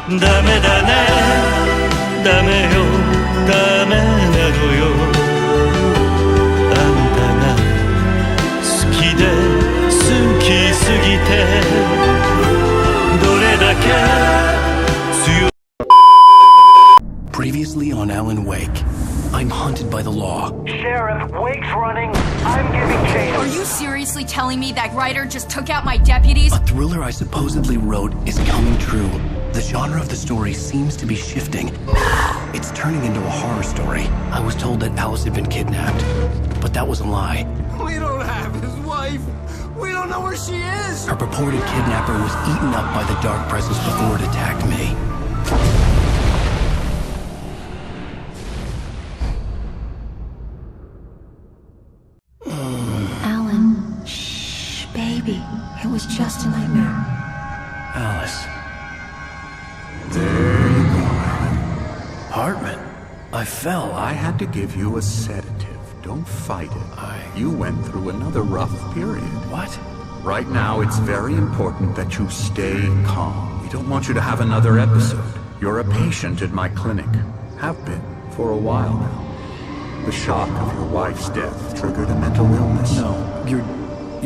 ダメだねダメよダメなのよあんたが好きで好きすぎてどれだけ強い Previously on Alan Wake, I'm hunted by the law. Sheriff, Wake's running. I'm giving chase. Are you seriously telling me that writer just took out my deputies? A thriller I supposedly wrote is coming true. The genre of the story seems to be shifting. It's turning into a horror story. I was told that Alice had been kidnapped, but that was a lie. We don't have his wife. We don't know where she is. Her purported kidnapper was eaten up by the dark presence before it attacked me. Alan, shh, baby. It was just a nightmare. Alice. There you go, Alan. Hartman, I fell. I had to give you a sedative. Don't fight it. You went through another rough period. What? Right now, it's very important that you stay calm. We don't want you to have another episode. You're a patient at my clinic. Have been for a while now. The shock of your wife's death triggered a mental illness. No, you're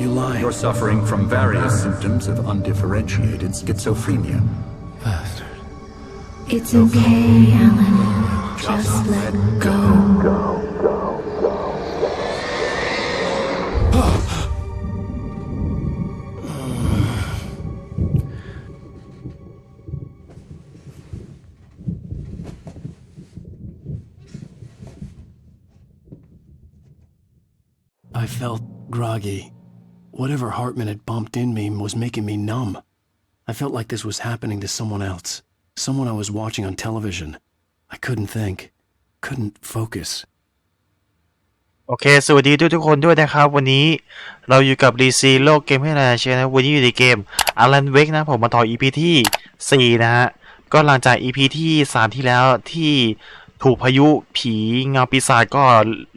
lying. You're suffering from various symptoms of undifferentiated schizophrenia. Bastard. It's okay, Alan. Just let go. I felt groggy. Whatever Hartman had bumped in me was making me numb. I felt like this was happening to someone else. Someone I was watching on television. I couldn't think. Couldn't focus. โอเคสวัสดีทุกคนด้วยนะครับวันนี้เราอยู่กับรีซีโลกเกมให้นาเชียนะวันนี้อยู่ในเกม Alan Wake นะผมมาต่อ EP ที่4นะฮะก็หลังจาก EP ที่3ที่แล้วที่ถูกพายุผีเงาปีศาจก็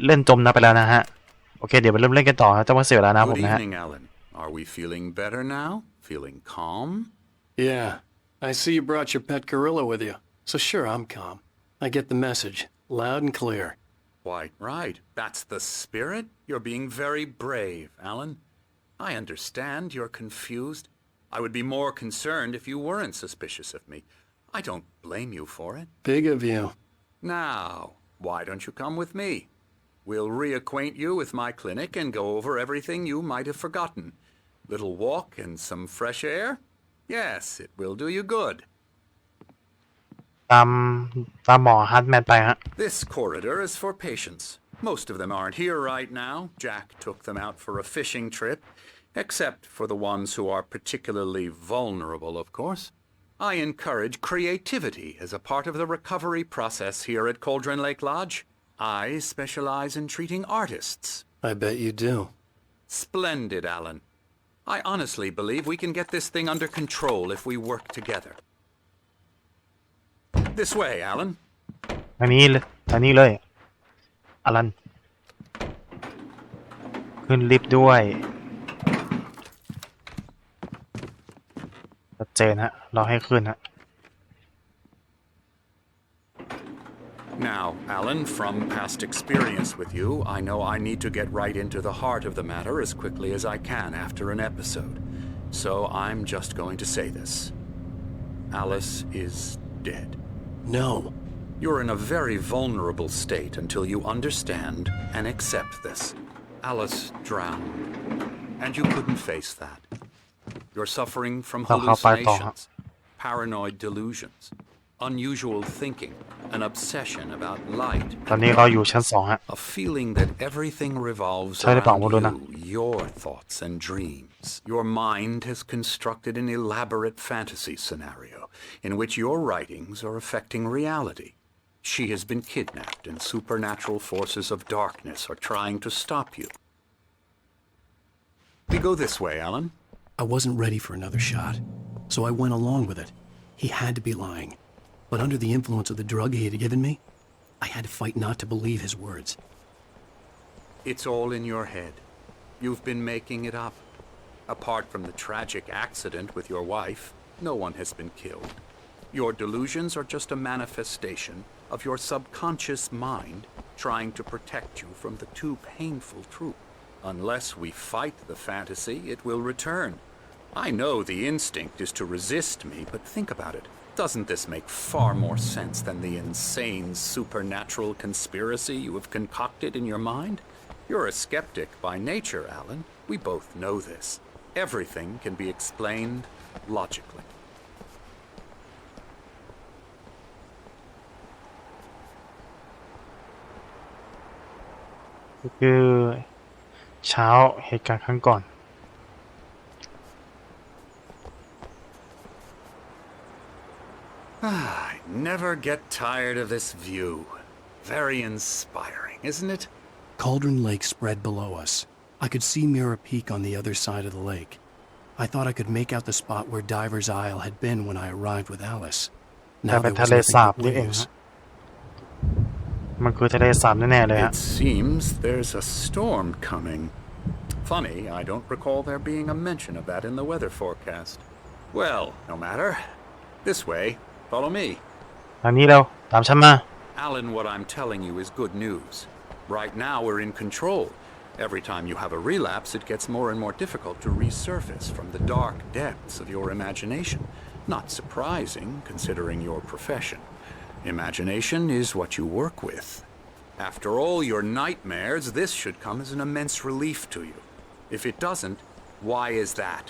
เล่นจมน้ำไปแล้วนะฮะโอเคเดี๋ยวมาเริ่มเล่นกันต่อนะจะมาเสียเวลานะผม Good นะฮะ evening, Alan. Are we feeling better now? Feeling calm? Yeah, I see you brought your pet gorilla with you. So sure, I'm calm. I get the message, loud and clear. Quite right. That's the spirit. You're being very brave, Alan. I understand you're confused. I would be more concerned if you weren't suspicious of me. I don't blame you for it. Big of you. Now, why don't you come with me? We'll reacquaint you with my clinic and go over everything you might have forgotten. Little walk and some fresh air? Yes, it will do you good. ตามหมอฮัตแมนไปฮะ This corridor is for patients. Most of them aren't here right now. Jack took them out for a fishing trip, except for the ones who are particularly vulnerable, of course. I encourage creativity as a part of the recovery process here at Cauldron Lake Lodge. I specialize in treating artists. I bet you do. Splendid, Alan. I honestly believe we can get this thing under control if we work together. This way, Alan. ทางนี้เลยอลันขึ้นลิฟต์ด้วยชัดเจนฮะเราให้ขึ้นฮะNow, Alan, from past experience with you, I know I need to get right into the heart of the matter as quickly as I can after an episode. So I'm just going to say this. Alice is dead. No. You're in a very vulnerable state until you understand and accept this. Alice drowned, and you couldn't face that. You're suffering from hallucinations, paranoid delusions, unusual thinking, an obsession about light, ตอนนี้เราอยู่ชั้น2ฮะ a feeling that everything revolves ใช่หรือเปล่าไม่รู้นะ around you, your thoughts and dreams. Your mind has constructed an elaborate fantasy scenario in which your writings are affecting reality. She has been kidnapped and supernatural forces of darkness are trying to stop you. We go this way, Alan. I wasn't ready for another shot, so I went along with it. He had to be lying. But under the influence of the drug he had given me, I had to fight not to believe his words. It's all in your head. You've been making it up. Apart from the tragic accident with your wife, no one has been killed. Your delusions are just a manifestation of your subconscious mind trying to protect you from the too painful truth. Unless we fight the fantasy, it will return. I know the instinct is to resist me, but think about it. Doesn't this make far more sense than the insane supernatural conspiracy you have concocted in your mind? You're a skeptic by nature, Alan. We both know this. Everything can be explained logically. คือเช้าเหตุการณ์ครั้งก่อน I never get tired of this view. Very inspiring, isn't it? Cauldron Lake spread below us. I could see Mirror Peak on the other side of the lake. I thought I could make out the spot where Diver's Isle had been when I arrived with Alice. แต่ Now เป็ there นทะ was เล nothing สาบ but นี่เอง waves. ฮะมันคือทะเลสาบแน่ๆเลยฮะ It seems there's a storm coming. Funny, I don't recall there being a mention of that in the weather forecast. Well, no matter. This way. Follow me. ทางนี้เร็วตามฉันมา Alan, what I'm telling you is good news. Right now, we're in control. Every time you have a relapse, it gets more and more difficult to resurface from the dark depths of your imagination. Not surprising, considering your profession. Imagination is what you work with. After all your nightmares, this should come as an immense relief to you. If it doesn't, why is that?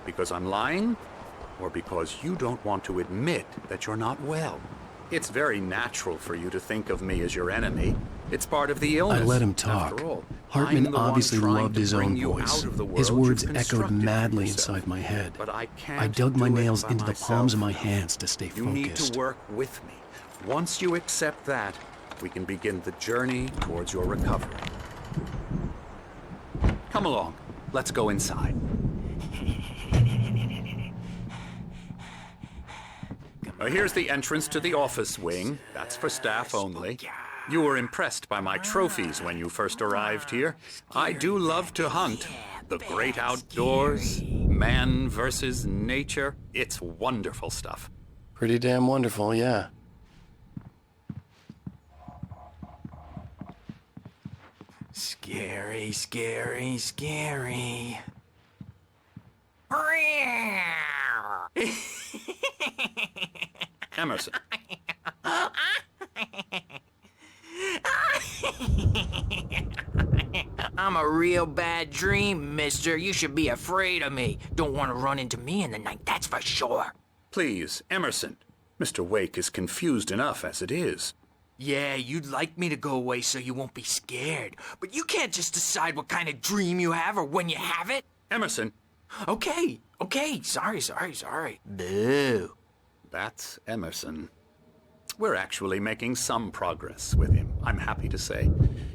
Because I'm lying? Or because you don't want to admit that you're not well? It's very natural for you to think of me as your enemy. It's part of the illness. I let him talk. After all, Hartman I'm the one obviously trying loved to his bring own you voice. out of the His world words you've echoed constructed for madly yourself. inside my head. But I I can't dug my do it nails by into the palms of myself my now. hands to stay You need to focused. work with me. Once you accept that, we can begin the journey towards your recovery. Come along. Let's go inside. Here's the entrance to the office wing. That's for staff only. You were impressed by my trophies when you first arrived here. I do love to hunt. The great outdoors, man versus nature. It's wonderful stuff. Pretty damn wonderful, yeah. Scary, scary, scary. Emerson. I'm a real bad dream, mister. You should be afraid of me. Don't want to run into me in the night, that's for sure. Please, Emerson. Mr. Wake is confused enough as it is. Yeah, you'd like me to go away so you won't be scared. But you can't just decide what kind of dream you have or when you have it. Emerson. Okay. Sorry. Boo. That's Emerson. We're actually making some progress with him, I'm happy to say.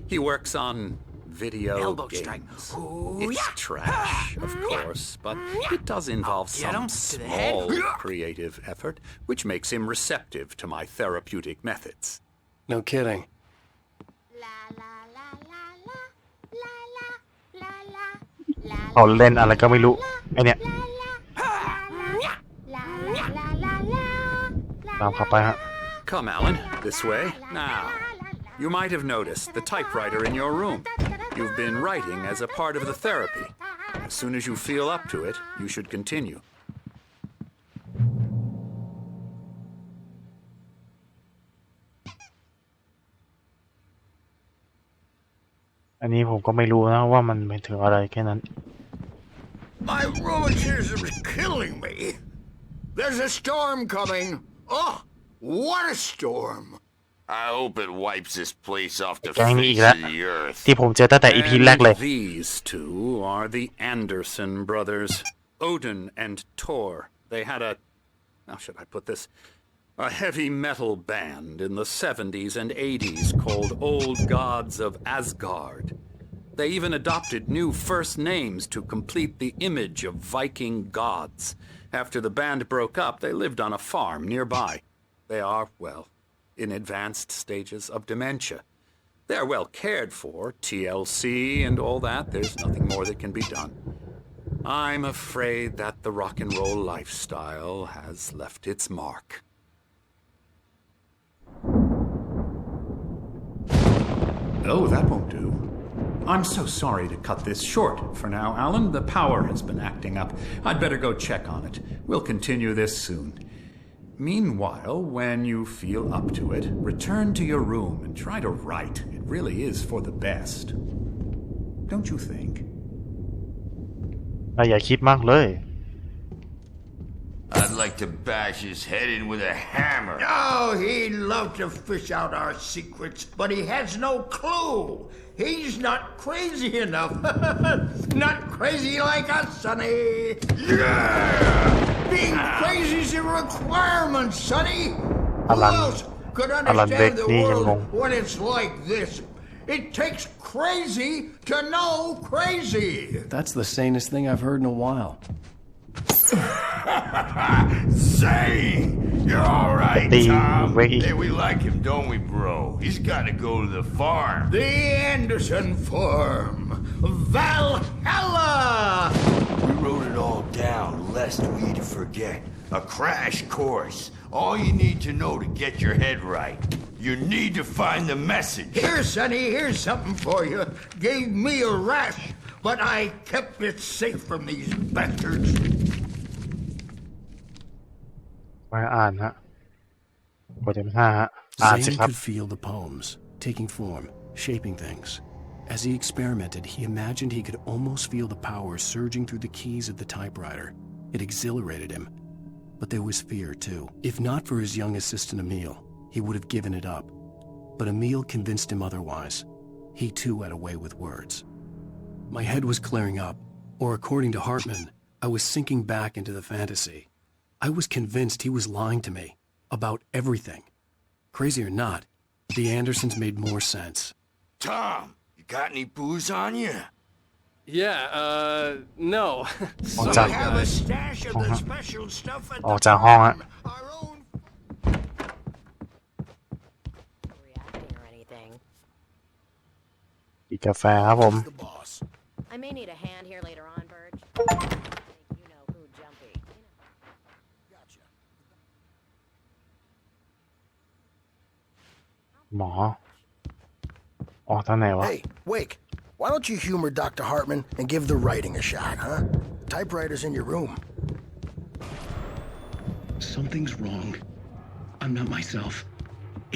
He works on video Elbow games. strike. Ooh, It's yeah. trash, of course, but it does involve Get some him to the head. small creative effort, which makes him receptive to my therapeutic methods. No kidding. เขาเล่นอะไรก็ไม่รู้ไอเนี่ยตามเข้าไปฮะ Come, Alan, this way. Now, you might have noticed the typewriter in your room. You've been writing as a part of the therapy. As soon as you feel up to it, you should continue. อันนี้ผมก็ไม่รู้นะว่ามันหมายถึงอะไรแค่นั้น My rheumatism is killing me. There's a storm coming. Oh, what a storm. I hope it wipes this place off the แก๊งนี้อีก face แล้ว of the earth. ที่ผมเจอตั้งแต่ EP แรกเลย And these two are the Anderson brothers, Odin and Tor. They had how should I put this? A heavy metal band in the 70s and 80s called Old Gods of Asgard. They even adopted new first names to complete the image of Viking gods. After the band broke up, they lived on a farm nearby. They are, well, in advanced stages of dementia. They're well cared for, TLC and all that. There's nothing more that can be done. I'm afraid that the rock and roll lifestyle has left its mark. Oh, that won't do. I'm so sorry to cut this short for now, Alan. The power has been acting up. I'd better go check on it. We'll continue this soon. Meanwhile, when you feel up to it, return to your room and try to write. It really is for the best. Don't you think? อย่าคิดมากเลย I'd like to bash his head in with a hammer. Oh, he'd love to fish out our secrets, but he has no clue. He's not crazy enough. Not crazy like us, Sonny. Yeah! Being crazy's a requirement, Sonny. Who else could understand the world when it's like this? It takes crazy to know crazy. That's the sanest thing I've heard in a while. Zane! You're alright, Tom. Hey, we like him, don't we, bro? He's gotta go to the farm. The Anderson farm. Valhalla! We wrote it all down, lest we forget. A crash course. All you need to know to get your head right. You need to find the message. Here, Sonny, here's something for you. Gave me a rash, but I kept it safe from these bastards. มาอ่านฮะบทที่5ฮะอ่านสิ Zane ครับ could feel the poems, taking form, shaping things. As he experimented, he imagined he could almost feel the power surging through the keys of the typewriter. It exhilarated him. But there was fear, too. If not for his young assistant Emil, he would have given it up. But Emil convinced him otherwise. He, too, had a way with words. My head was clearing up, or according to Hartman, I was sinking back into the fantasy. I was convinced he was lying to me about everything. Crazy or not, the Andersons made more sense. Tom, you got any booze on you? Yeah, no. ออกจาก We have a stash of the special stuff at ออก the จากห้องฮะ our own. Reacting or anything. กินกาแฟครับผม The boss. I may need a hand here later on, Burge. You know who jumpy. Gotcha. หมอออกทางไหนวะ Hey, Wake, why don't you humor Dr. Hartman and give the writing a shot, huh? Typewriter's in your room. Something's wrong. I'm not myself.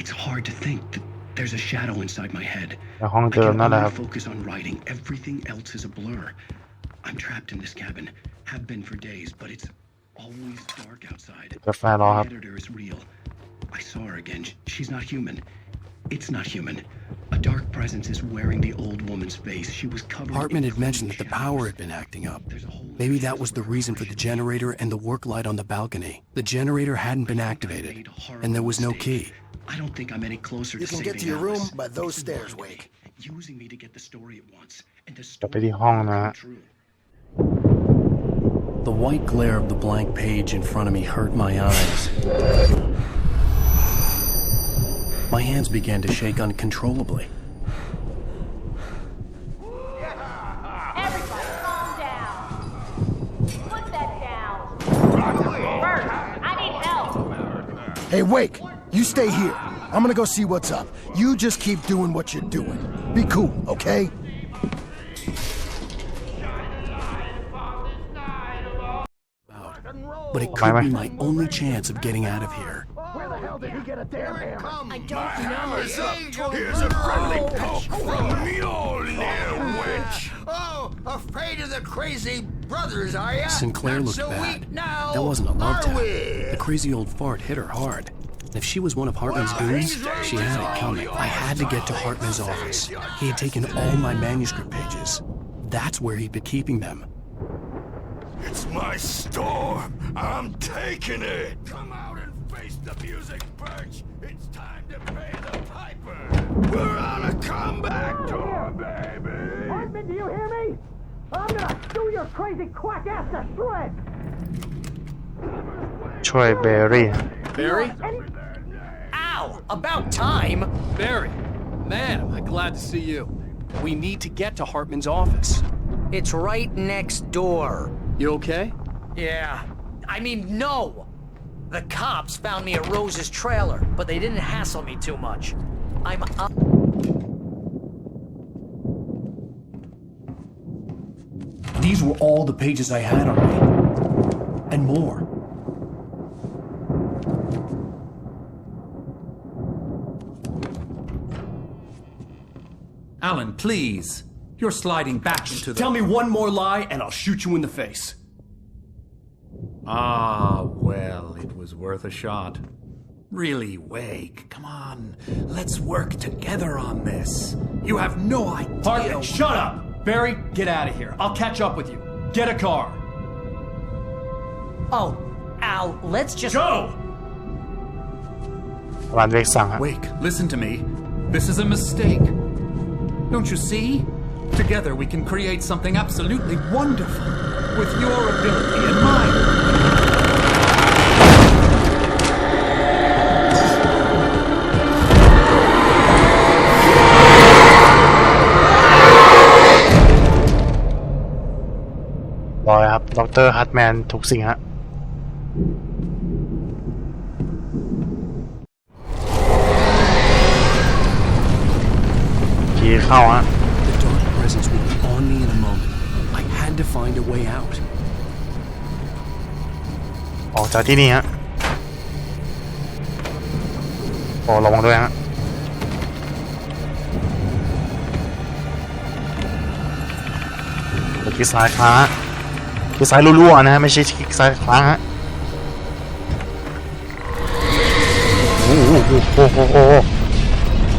It's hard to think that there's a shadow inside my head. ในห้อง I เดิม can นั่นแหละครับ only focus on writing. Everything else is a blur. I'm trapped in this cabin. Have been for days, but it's always dark outside. กาแฟรอครับ The editor is real. I saw her again. She's not human. It's not human. A dark presence is wearing the old woman's face. She was covered. Hartman had mentioned that the power had been acting up. Maybe that was the reason for the generator and the work light on the balcony. The generator hadn't been activated, and there was no key. I don't think I'm any closer You to can saving get to your room Alice. by those It's stairs, the Wake. Using me to get the story at once, and the กลับไป story ที่ห้องนะฮะ true. The white glare of the blank page in front of me hurt my eyes. My hands began to shake uncontrollably. Everybody, calm down. Put that down. Bert, I need help. Hey, Wake, you stay here. I'm gonna go see what's up. You just keep doing what you're doing. Be cool, okay? But it could be my only chance of getting out of here. Where the hell did he get a damn hammer? I don't know. Here's a friendly poke from Mjolnir, wench. Oh, afraid of the crazy brothers, are ya? Sinclair Not looked so bad. weak now, That wasn't a love are tap. we? The crazy old fart hit her hard. And if she was one of Hartman's goons, she had it coming. I had to get to Hartman's office. He had taken all my manuscript pages. That's where he'd been keeping them. It's my storm. I'm taking it. Come out and face the music, Birch. It's time to pay the piper. We're on a comeback tour, baby. Hartman, do you hear me? I'm gonna chew your crazy quack ass to shreds! ช่วยเบอร์รี่ Barry? Ow! About time! Barry, man, am I glad to see you. We need to get to Hartman's office. It's right next door. You okay? Yeah. I mean, no! The cops found me at Rose's trailer, but they didn't hassle me too much. I'm up. These were all the pages I had on me. And more. Alan, please. You're sliding back into the... Tell me one more lie and I'll shoot you in the face. Ah, well, it was worth a shot. Really, Wake, come on. Let's work together on this. You have no idea... Hartman, shut up! Barry, get out of here. I'll catch up with you. Get a car. Oh, Al, let's just... Go! ร้านเวกสั่งฮะ Wake, listen to me. This is a mistake. Don't you see? Together we can create something absolutely wonderful. With your ability and mine. รอยครับดร.ฮัตแมนถูกสิ่งฮะขี่เข้าฮะ The dark presence would be on me in a moment. I had to find a way out. ออกจากที่นี่ฮะโอ้ระวังด้วยฮะคลิกซ้ายค้าคลิกซ้ายรั่วๆนะฮะไม่ใช่คลิกซ้ายค้างฮะโอ้โห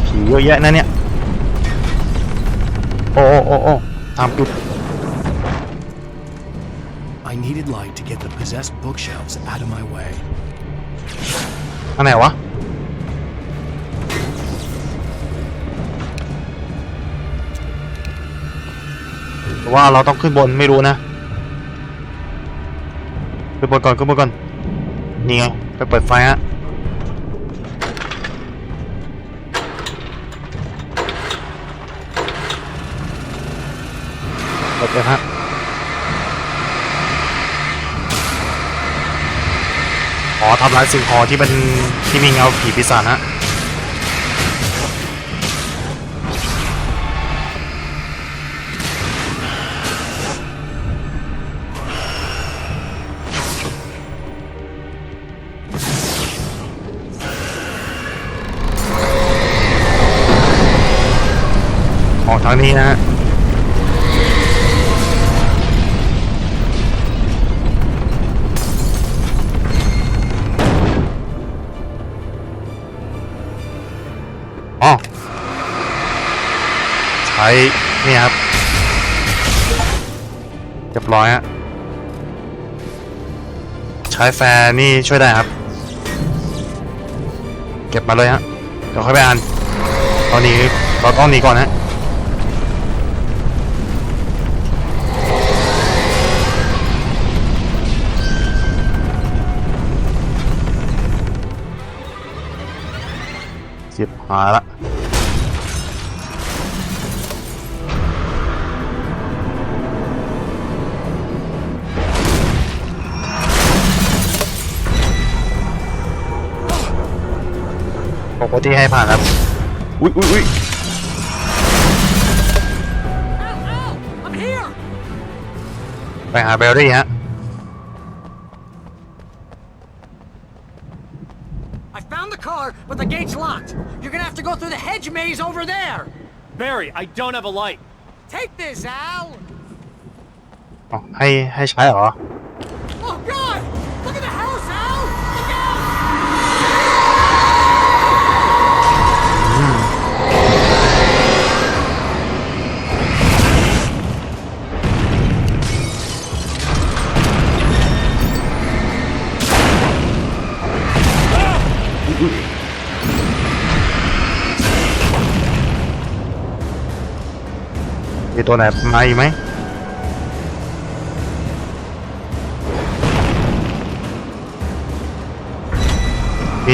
ผีเยอะแยะนะเนี่ยโอ้ทำปิด I needed light to get the possessed bookshelves out of my way. อันไหนวะว่าเราต้องขึ้นบนไม่รู้นะขึ้นบนก่อนนี่ไงไปเปิดไฟฮะเปิดเลยฮะทำลายสิ่งของที่เป็นที่มีเงาผีปีศาจฮะออกทางนี้นะฮะใช้นี่ครับเรียบร้อยฮะใช้แฟร์นี่ช่วยได้ครับเก็บมาเลยฮะเดี๋ยวค่อยไปอ่านตอนนี้เราต้องหนีก่อนฮะเสียบหาละปกติให้ผ่านครับอุ้ยไปหาเบลลี่ฮะ I found the car, but the gate's locked. You're gonna have to go through the hedge maze over there. Barry, I don't have a light. Take this, Al. ให้ใช้เหรอ Oh God! Look at the house, Al. Look out! มีตัวไหนมาอีกไหม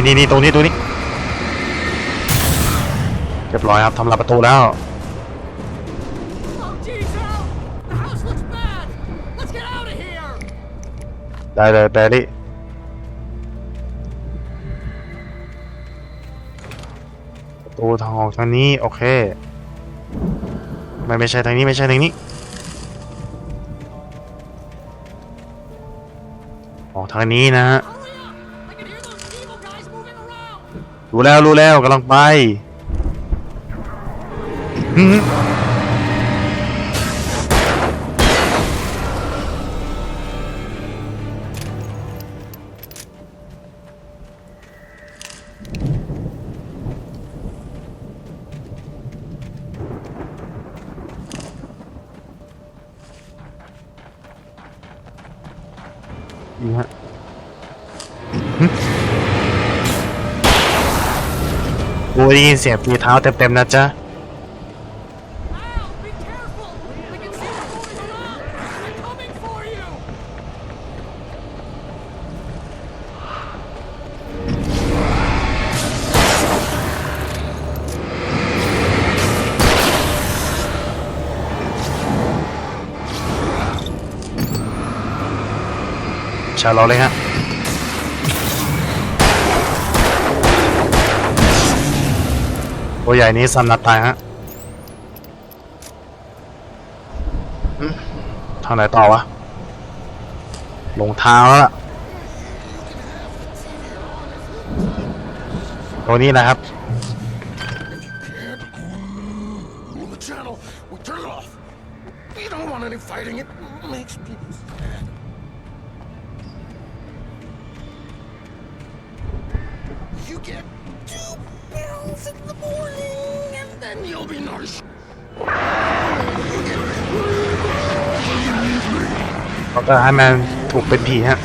นี่ตรงนี้เรียบร้อยครับทำลายประตูแล้ว Oh geez, Al! The house looks bad. Let's get out of here. ได้เลยแบรี่ประตูทางออกทางนี้โอเคไม่ใช่ทางนี้ ทางนี้นะฮะรู้แล้วกำลังไปนี่ฮะโอ้ได้ยินเสียงฝีเท้าเต็มๆนะจ๊ะชาร์ลเลยฮะตัวใหญ่นี้สั่นนัดตายฮะทางไหนต่อวะลงทางแล้วล่ะตัวนี้นะครับYou get 2 pills in the morning and then you'll be nice. เขาจะให้มันถูกเป็นผีฮะ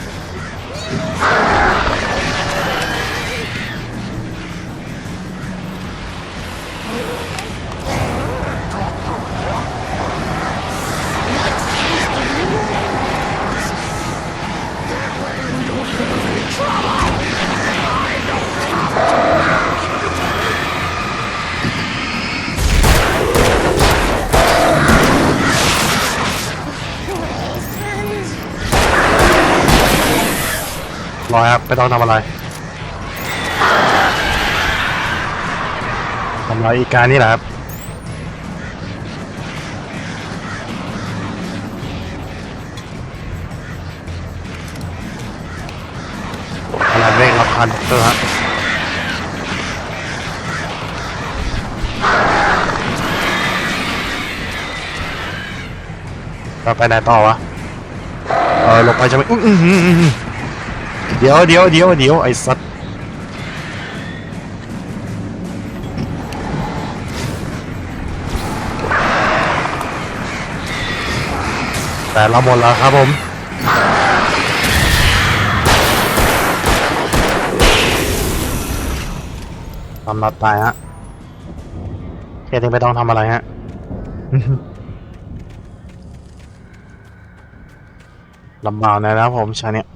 รอครับไม่ต้องทำอะไรทำลายอีกานี่แหละครับอะไรเร่งรับพันด็อกเตอร์ฮะเราไปไหนต่อวะลงไปจะไม่เดี๋ยวไอ้สัตว์แต่เราหมดแล้วครับผมทำนัดตายฮะแค่นี้ไม่ต้องทำอะไรฮะ ลำบากนะครับผมชาเนี่ย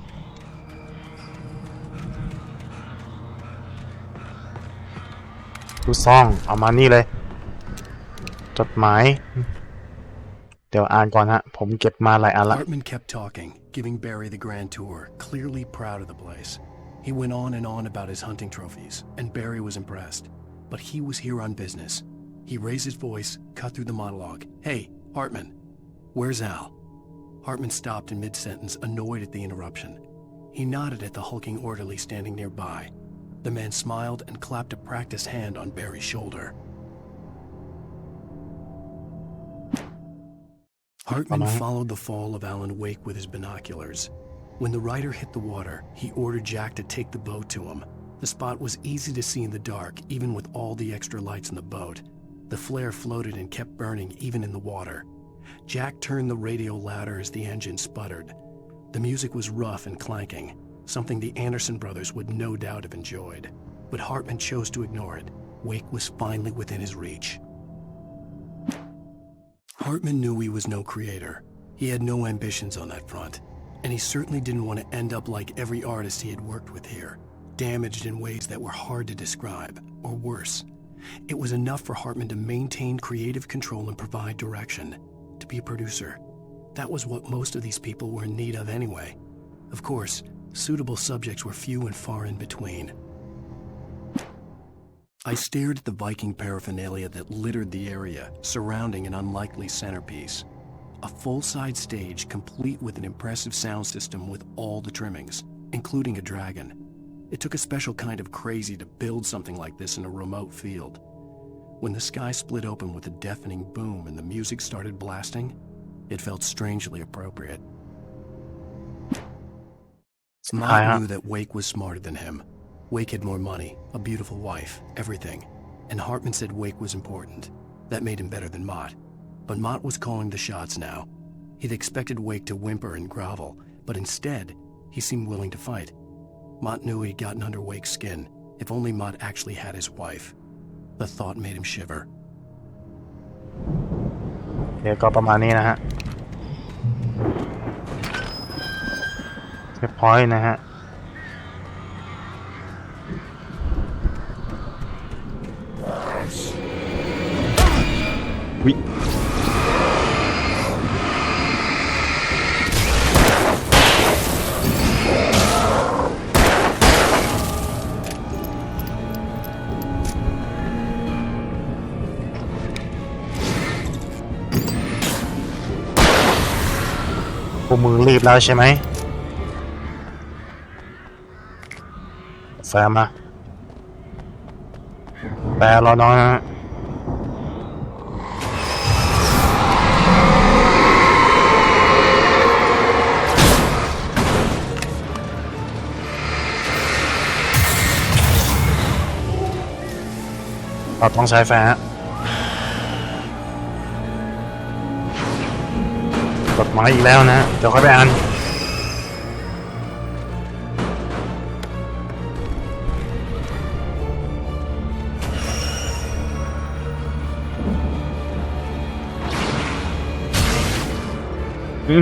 ดูซ่องเอามานี่เลยจดหมายเดี๋ยวอ่านก่อนฮะผมเก็บมาหลายอันละ Hartman kept talking, giving Barry the grand tour, clearly proud of the place. He went on and on about his hunting trophies, and Barry was impressed. But he was here on business. He raised his voice, cut through the monologue. Hey, Hartman, where's Al? Hartman stopped in mid-sentence, annoyed at the interruption. He nodded at the hulking orderly standing nearby. The man smiled and clapped a practiced hand on Barry's shoulder. Hartman followed the fall of Alan Wake with his binoculars. When the rider hit the water, he ordered Jack to take the boat to him. The spot was easy to see in the dark, even with all the extra lights in the boat. The flare floated and kept burning even in the water. Jack turned the radio louder as the engine sputtered. The music was rough and clanking, something the Anderson brothers would no doubt have enjoyed. But Hartman chose to ignore it. Wake was finally within his reach. Hartman knew he was no creator. He had no ambitions on that front, and he certainly didn't want to end up like every artist he had worked with here, damaged in ways that were hard to describe, or worse. It was enough for Hartman to maintain creative control and provide direction, to be a producer. That was what most of these people were in need of anyway. Of course, suitable subjects were few and far in between. I stared at the Viking paraphernalia that littered the area, surrounding an unlikely centerpiece. A full-size stage complete with an impressive sound system with all the trimmings, including a dragon. It took a special kind of crazy to build something like this in a remote field. When the sky split open with a deafening boom and the music started blasting, it felt strangely appropriate. Mott knew that Wake was smarter than him. Wake had more money, a beautiful wife, everything. And Hartman said Wake was important. That made him better than Mott. But Mott was calling the shots now. He'd expected Wake to whimper and grovel, but instead, he seemed willing to fight. Mott knew he'd gotten under Wake's skin. If only Mott actually had his wife. The thought made him shiver. เดี๋ยวก็ประมาณนี้นะฮะเช็คพอยต์นะฮะวิพวกมึงรีบแล้วใช่ไหมแฟร์มาแปรรอน้องนะฮะเราต้องใช้แฟร์ฮะกดหมายอีกแล้วนะเดี๋ยวค่อยไปอ่าน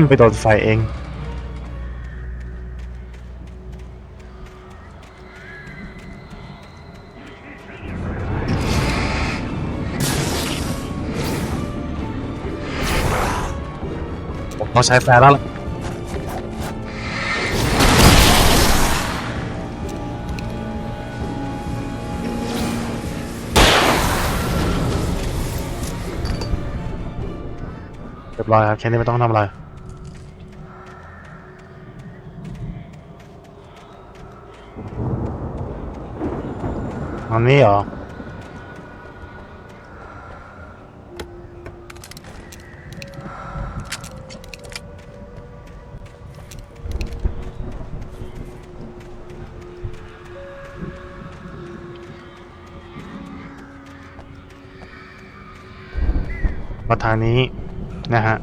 ไปโดนไฟเองเราใช้แฟร์แล้วล่ะเรียบร้อยครับแค่นี้ไม่ต้องทำอะไรอันนี้เหรอทางนี้นะฮะ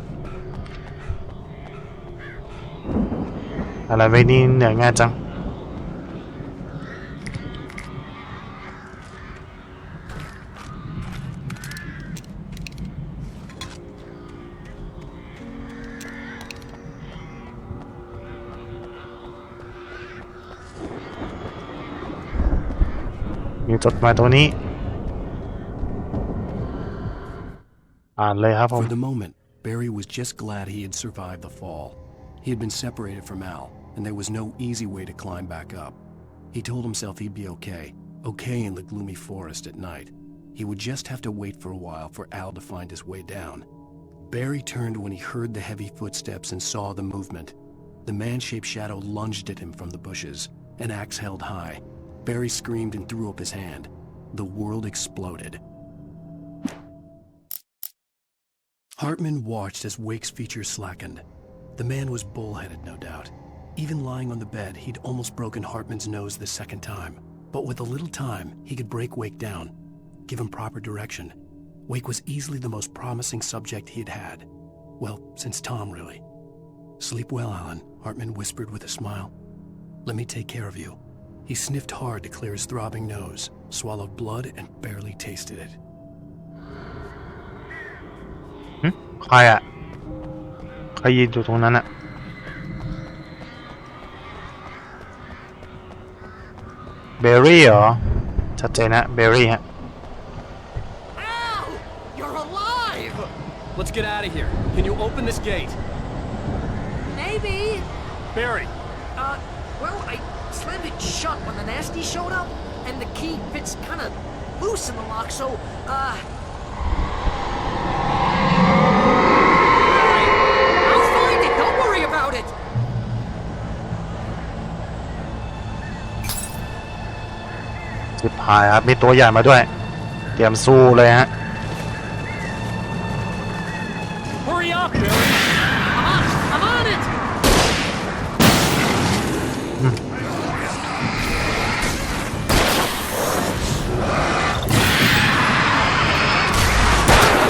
อะไรไว้นี่เหนื่อยง่ายจังมีจดหมายตัวนี้For the moment, Barry was just glad he had survived the fall. He had been separated from Al, and there was no easy way to climb back up. He told himself he'd be okay in the gloomy forest at night. He would just have to wait for a while for Al to find his way down. Barry turned when he heard the heavy footsteps and saw the movement. The man-shaped shadow lunged at him from the bushes, an axe held high. Barry screamed and threw up his hand. The world exploded. Hartman watched as Wake's features slackened. The man was bullheaded, no doubt. Even lying on the bed, he'd almost broken Hartman's nose the second time. But with a little time, he could break Wake down, give him proper direction. Wake was easily the most promising subject he'd had. Well, since Tom, really. Sleep well, Alan, Hartman whispered with a smile. Let me take care of you. He sniffed hard to clear his throbbing nose, swallowed blood, and barely tasted it. ใครอ่ะใครยืนอยู่ตรงนั้นอ่ะเบอร์รี่เหรอชัดเจนนะเบอร์รี่ฮะ Ow! You're alive! Let's get out of here. Can you open this gate? Maybe. Barry. Well, I slammed it shut when the nasty showed up, and the key fits kind of loose in the lock, so, I'll find it. Don't worry about it. สิบพายครับมีตัวใหญ่มาด้วยเตรียมสู้เลยฮะ Hurry up, Barry! I'm on it!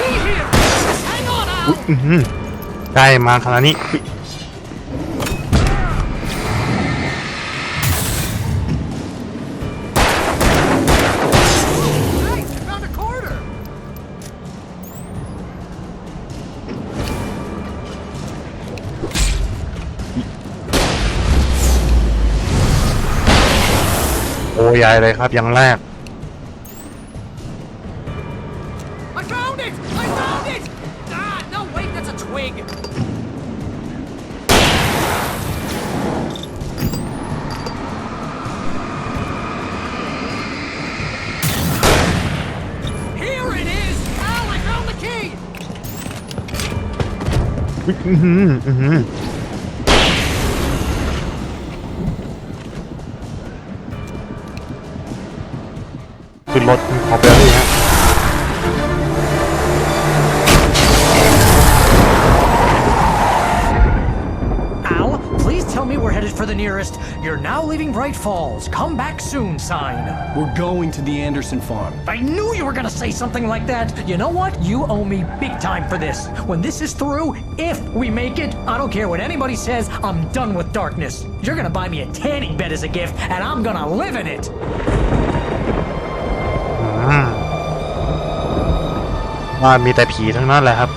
Be here! Hang on, Al! ใกล้มาขนาดนี้ Nice! Found a corner! โอ้ใหญ่เลยครับอย่างแรก I found it! I found it! Ah, no, wait, that's a twig. Here it is! Al, I found the key! ขึ้นรถของเบลลี่ฮะ Al, please tell me we're headed for the nearest "You're now leaving Bright Falls. Come back soon" sign. We're going to the Anderson farm. I knew you were gonna say something like that. You know what? You owe me big time for this. When this is through, if we make it, I don't care what anybody says, I'm done with darkness. You're gonna buy me a tanning bed as a gift, and I'm gonna live in it. ว่ามีแต่ผีทั้งนั้นแหละครับ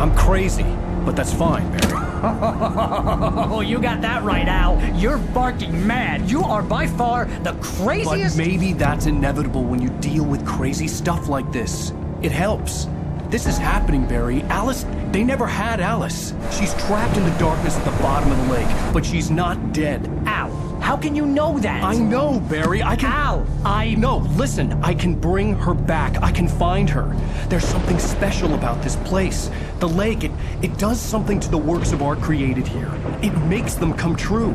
I'm crazy, but that's fine, Barry. Oh, you got that right, Al. You're barking mad. You are by far the But craziest. maybe that's inevitable when you deal with crazy stuff like this. It helps. This is happening, Barry. Alice, they never had Alice. She's trapped in the darkness at the bottom of the lake, but she's not dead. Al, how can you know that? I know, Barry. I can... Al, No, listen. I can bring her back. I can find her. There's something special about this place. The lake, it does something to the works of art created here. It makes them come true.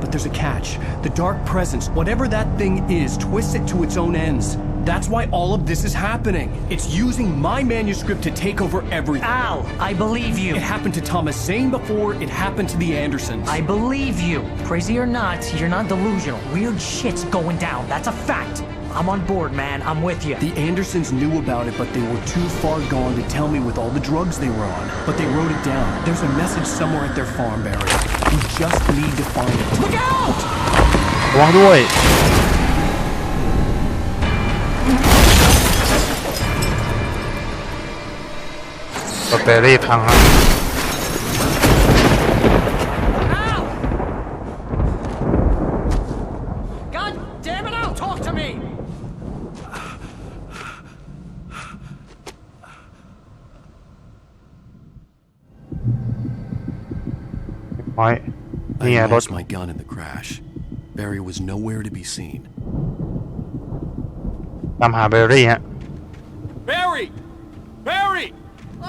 But there's a catch. The dark presence, whatever that thing is, twists it to its own ends. That's why all of this is happening. It's using my manuscript to take over everything. Al, I believe you. It happened to Thomas Zane before. It happened to the Andersons. I believe you. Crazy or not, you're not delusional. Weird shit's going down. That's a fact. I'm on board, man. I'm with you. The Andersons knew about it, but they were too far gone to tell me with all the drugs they were on. But they wrote it down. There's a message somewhere at their farm, Barry. We just need to find it. Look out! ระวังด้วย แบตเตอรี่พังครับ Al! God damn it, Al! Talk to me! ไว้ I นี่ไงรถ lost my gun in the crash. Barry was nowhere to be seen. ตามหาเบลลี่ฮะ Barry! Barry!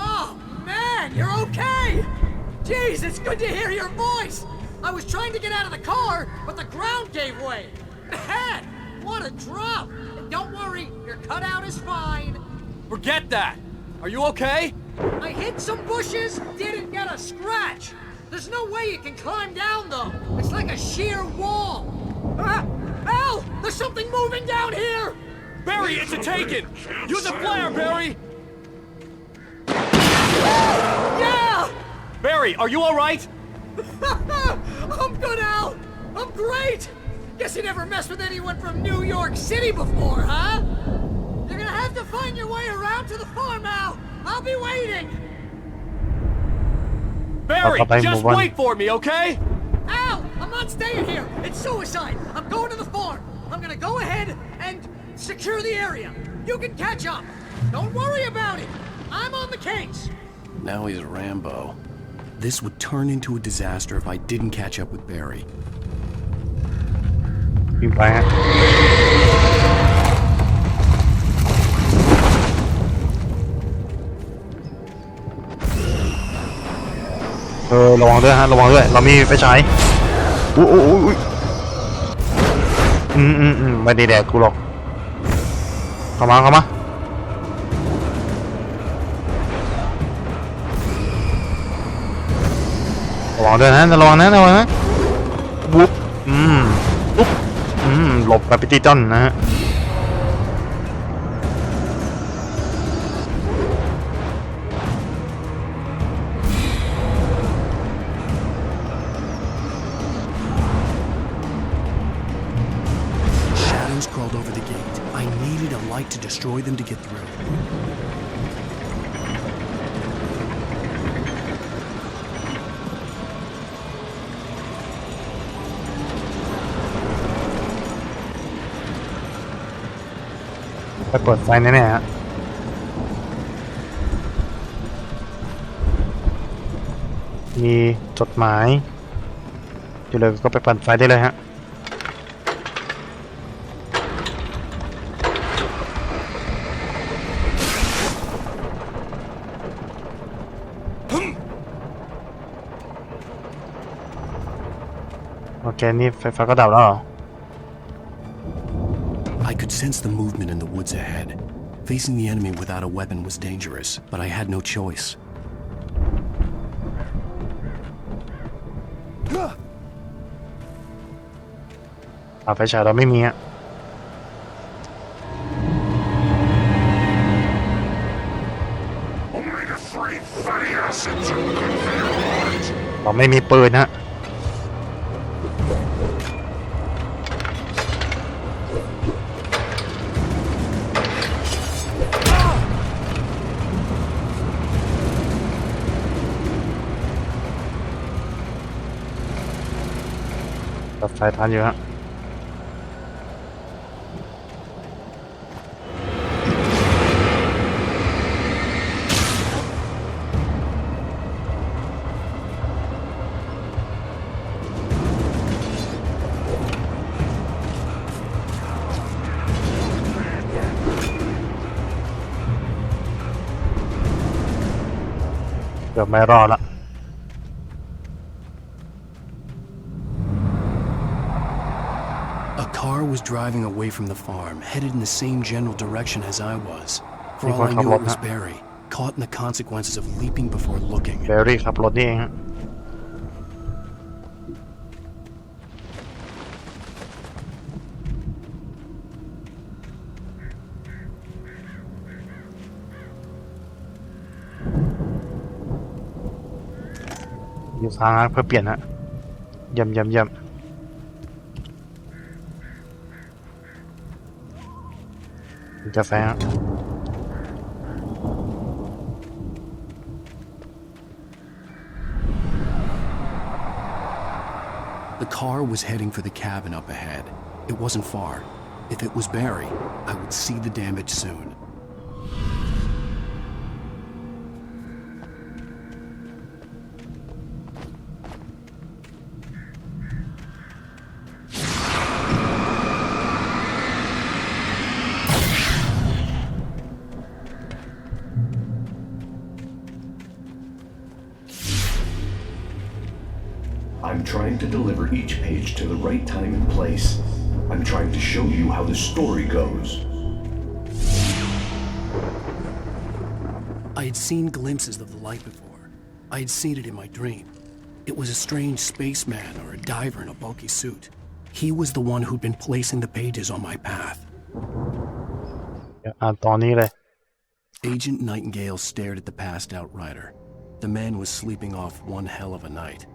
Oh, man, you're okay! Jeez, it's good to hear your voice! I was trying to get out of the car, but the ground gave way! Man, what a drop! And don't worry, your cutout is fine. Forget that! Are you okay? I hit some bushes, didn't get a scratch. There's no way you can climb down, though. It's like a sheer wall. Ah! Al! There's something moving down here! Barry, it's a taken! Use a flare, Barry! Yeah! Barry, are you alright? I'm good, Al! I'm great! Guess you never messed with anyone from New York City before, huh? You're gonna have to find your way around to the farm, Al! I'll be waiting! Barry, just wait for me, okay? Al! I'm not staying here! It's suicide! I'm going to the farm! I'm gonna go ahead and secure the area! You can catch up! Don't worry about it! I'm on the case! Now he's a Rambo. This would turn into a disaster if I didn't catch up with Barry. วิ่งไปฮะ ระวังด้วยฮะระวังด้วยเรามีไฟฉายอุ้ยไม่ได้แดกกูหรอกเข้ามาระวังด้วยนะระวังนะบุ๊บปุ๊บหลบแบบพิธีต้นนะฮะcrawled over the gate. I needed a light to destroy them to get through. ไปเปิดไฟแน่ๆฮะมีจดหมายอยู่เลยก็ไปเปิดไฟได้เลยฮะโอเคนี่ไฟฟ้าก็ดับแล้วเหรอ I could sense the movement in the woods ahead. Facing the enemy without a weapon was dangerous, but I had no choice. ไฟฉายเราไม่มีฮะเราไม่มีปืนฮะตัดไฟทันอยู่ฮะเกือบไม่รอดละA car was driving away from the farm, headed in the same general direction as I was. For all I knew, it was Barry, caught in the consequences of leaping before looking. Barry ขับรถนี่เองฮะอยู่ทางเพื่อเปลี่ยนฮะเยี่ยมกาแฟ The car was heading for the cabin up ahead. It wasn't far. If it was Barry, I would see the damage soon. I'm trying to deliver each page to the right time and place. I'm trying to show you how the story goes. I had seen glimpses of the light before. I had seen it in my dream. It was a strange spaceman or a diver in a bulky suit. He was the one who'd been placing the pages on my path. Agent Nightingale stared at the passed-out rider. The man was sleeping off one hell of a night.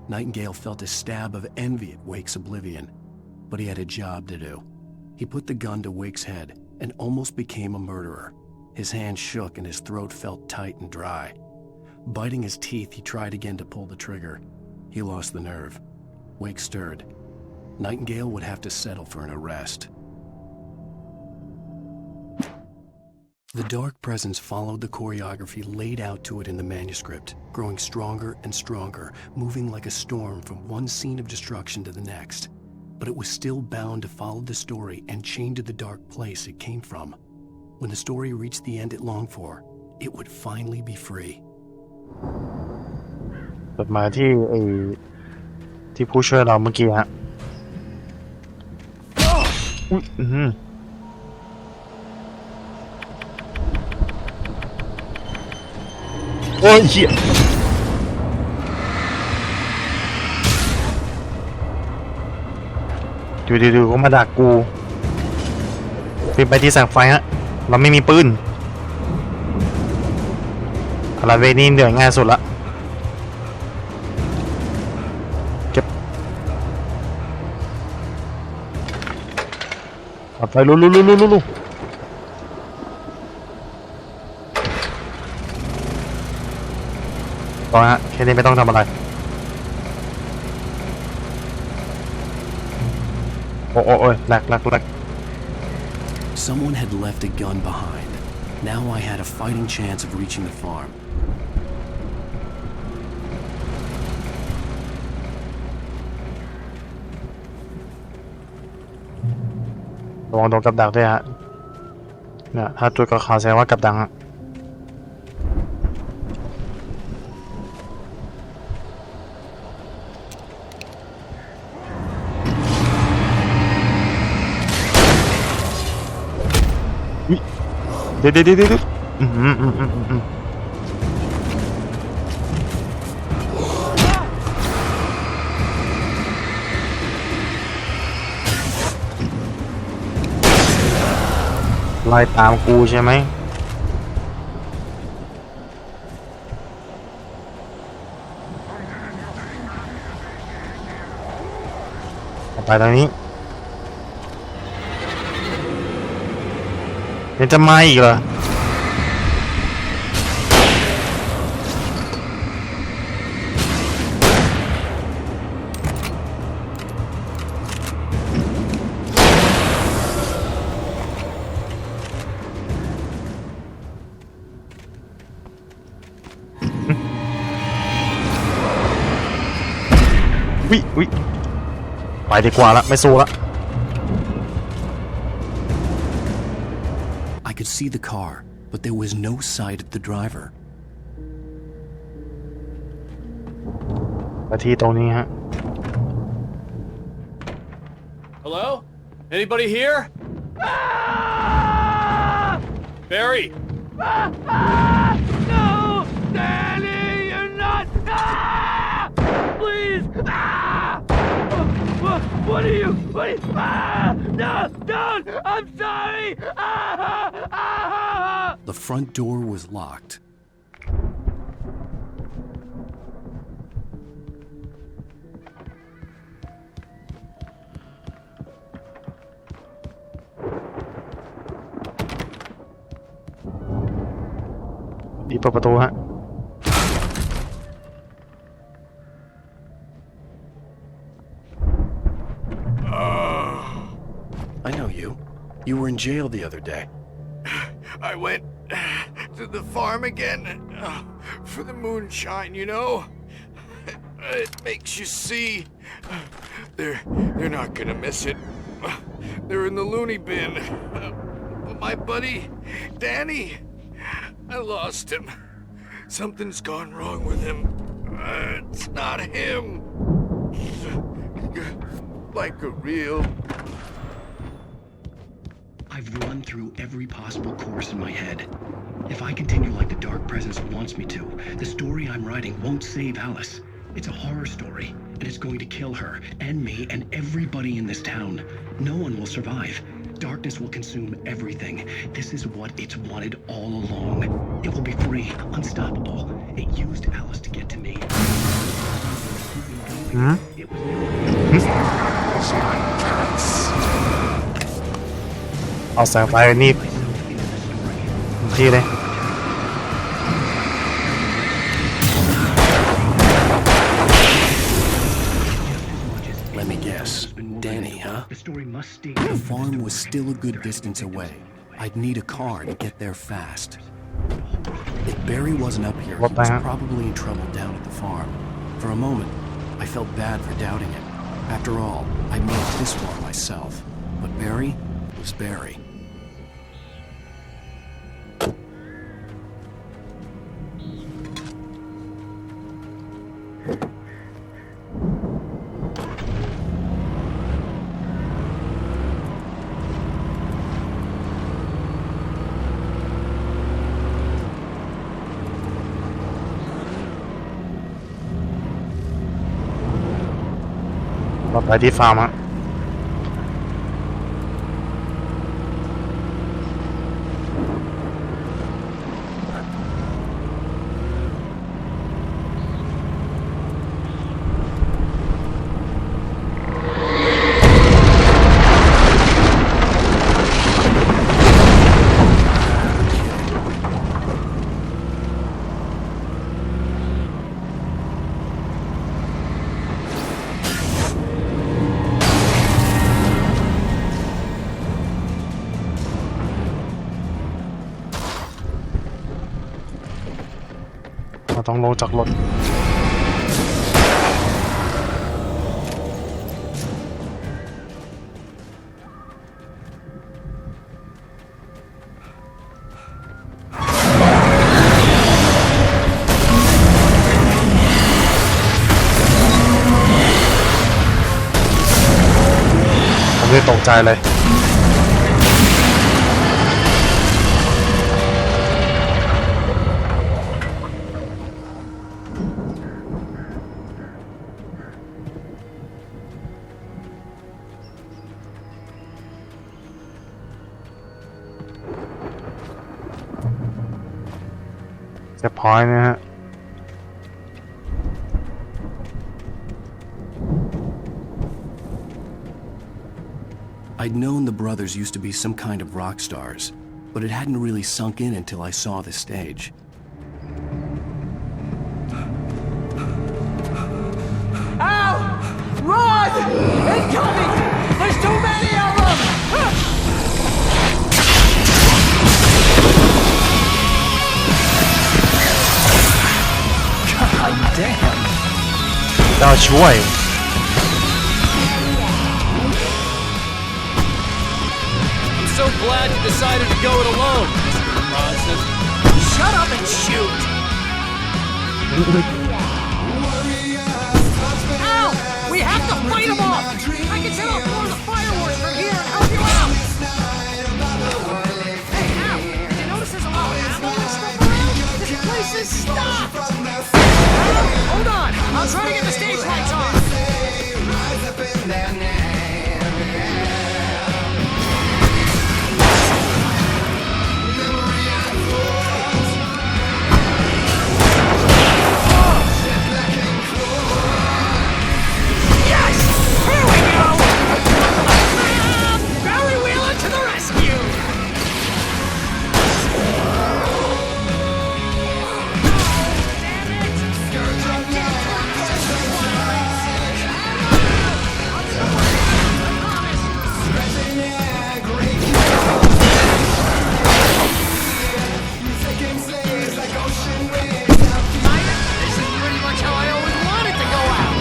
Nightingale felt a stab of envy at Wake's oblivion, but he had a job to do. He put the gun to Wake's head and almost became a murderer. His hand shook and his throat felt tight and dry. Biting his teeth, he tried again to pull the trigger. He lost the nerve. Wake stirred. Nightingale would have to settle for an arrest. The dark presence followed the choreography laid out to it in the manuscript, growing stronger and stronger, moving like a storm from one scene of destruction to the next. But it was still bound to follow the story and chained to the dark place it came from. When the story reached the end it longed for, it would finally be free. จดหมายที่ที่ผู้ช่วยเราเมื่อกี้ฮะอุ๊ยโอ้ยเหี้ยดูเขามาดักกูไปที่แสงไฟฮะเราไม่มีปืนอะไรเวนี่เหนื่อยง่ายสุดละเก็บขับไฟลุต่อฮะแค่นี้ไม่ต้องทำอะไรโอ้ยแหลก Someone had left a gun behind. Now I had a fighting chance of reaching the farm. ระวังโดนกับดักด้วยฮะเนี่ยถ้าจุดกับขาแสดงว่ากับดักฮะเดี๋ยวไล่ตามกูใช่ไหมไปทางนี้ยังจะมาอีกเหรอวิไปดีกว่าละไม่สู้ละI could see the car, but there was no sight of the driver. มาที่ตรงนี้ฮะ Hello? Anybody here? Barry! No! Danny, you're not! Please! What are you? No! Don't! I'm sorry! The front door was locked. Đi vàoประตูฮะI know you. You were in jail the other day. I went to the farm again for the moonshine, you know? It makes you see. They're not gonna miss it. They're in the loony bin. My buddy, Danny, I lost him. Something's gone wrong with him. It's not him. Like a real... I've run through every possible course in my head. If I continue like the Dark Presence wants me to, the story I'm writing won't save Alice. It's a horror story, and it's going to kill her, and me, and everybody in this town. No one will survive. Darkness will consume everything. This is what it's wanted all along. It will be free, unstoppable. It used Alice to get to me. It was เอาแสงไฟนี่ที่เลย Let me guess. Danny, huh? The farm was still a good distance away. I'd need a car to get there fast. If Barry wasn't up here, he was probably in trouble down at the farm. For a moment, I felt bad for doubting him. After all, I made this far myself. But Barry was Barry. เราไปที่ฟาร์มฮะต้องลงจากรถผมเลยตกใจเลยจะพอยนะฮะ I'd known the brothers used to be some kind of rock stars, but it hadn't really sunk in until I saw the stage. Ow! Run! Incoming! There's too many of them! God damn! เราช่วย I'm so glad you decided to go it alone, Mr. Bronson. Shut up and shoot! Ow! We have to fight them off! I can set off more of the fireworks from here and help you out! Hey, Al! Did you notice there's a lot of ammo and stuff around? This place is stopped! Hold on! I'll try to get the stage lights on! Yes! Here we go! Barry Wheeler to the rescue! This is pretty much how I always wanted to go out!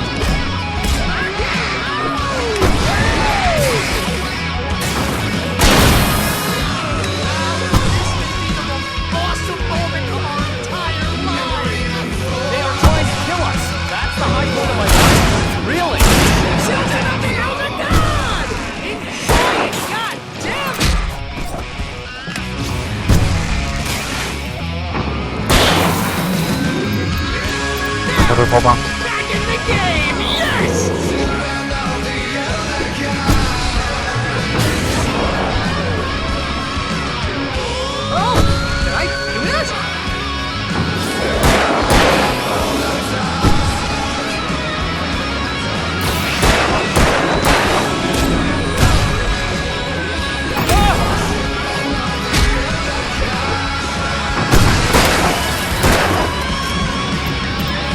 Awesome moment of our entire lives! They are trying to kill us. That's the high point of my life. Really? Children of the Elder God! Enjoy it! God damn it! Có tôi không băng. Back in the game! Yes! Oh! Did I do this?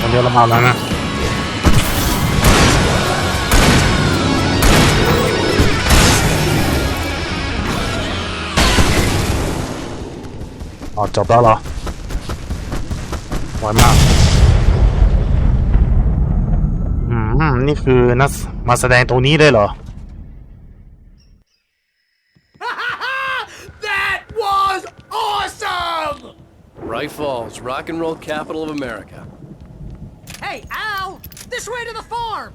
Còn điều là màu là nè. Chụp đó rồi. Ngoài mạc. นี่คือนักมาแสดงตรงนี้เลยเหรอ That was awesome! Right Falls, rock and roll capital of America. Hey, Al! This way to the farm!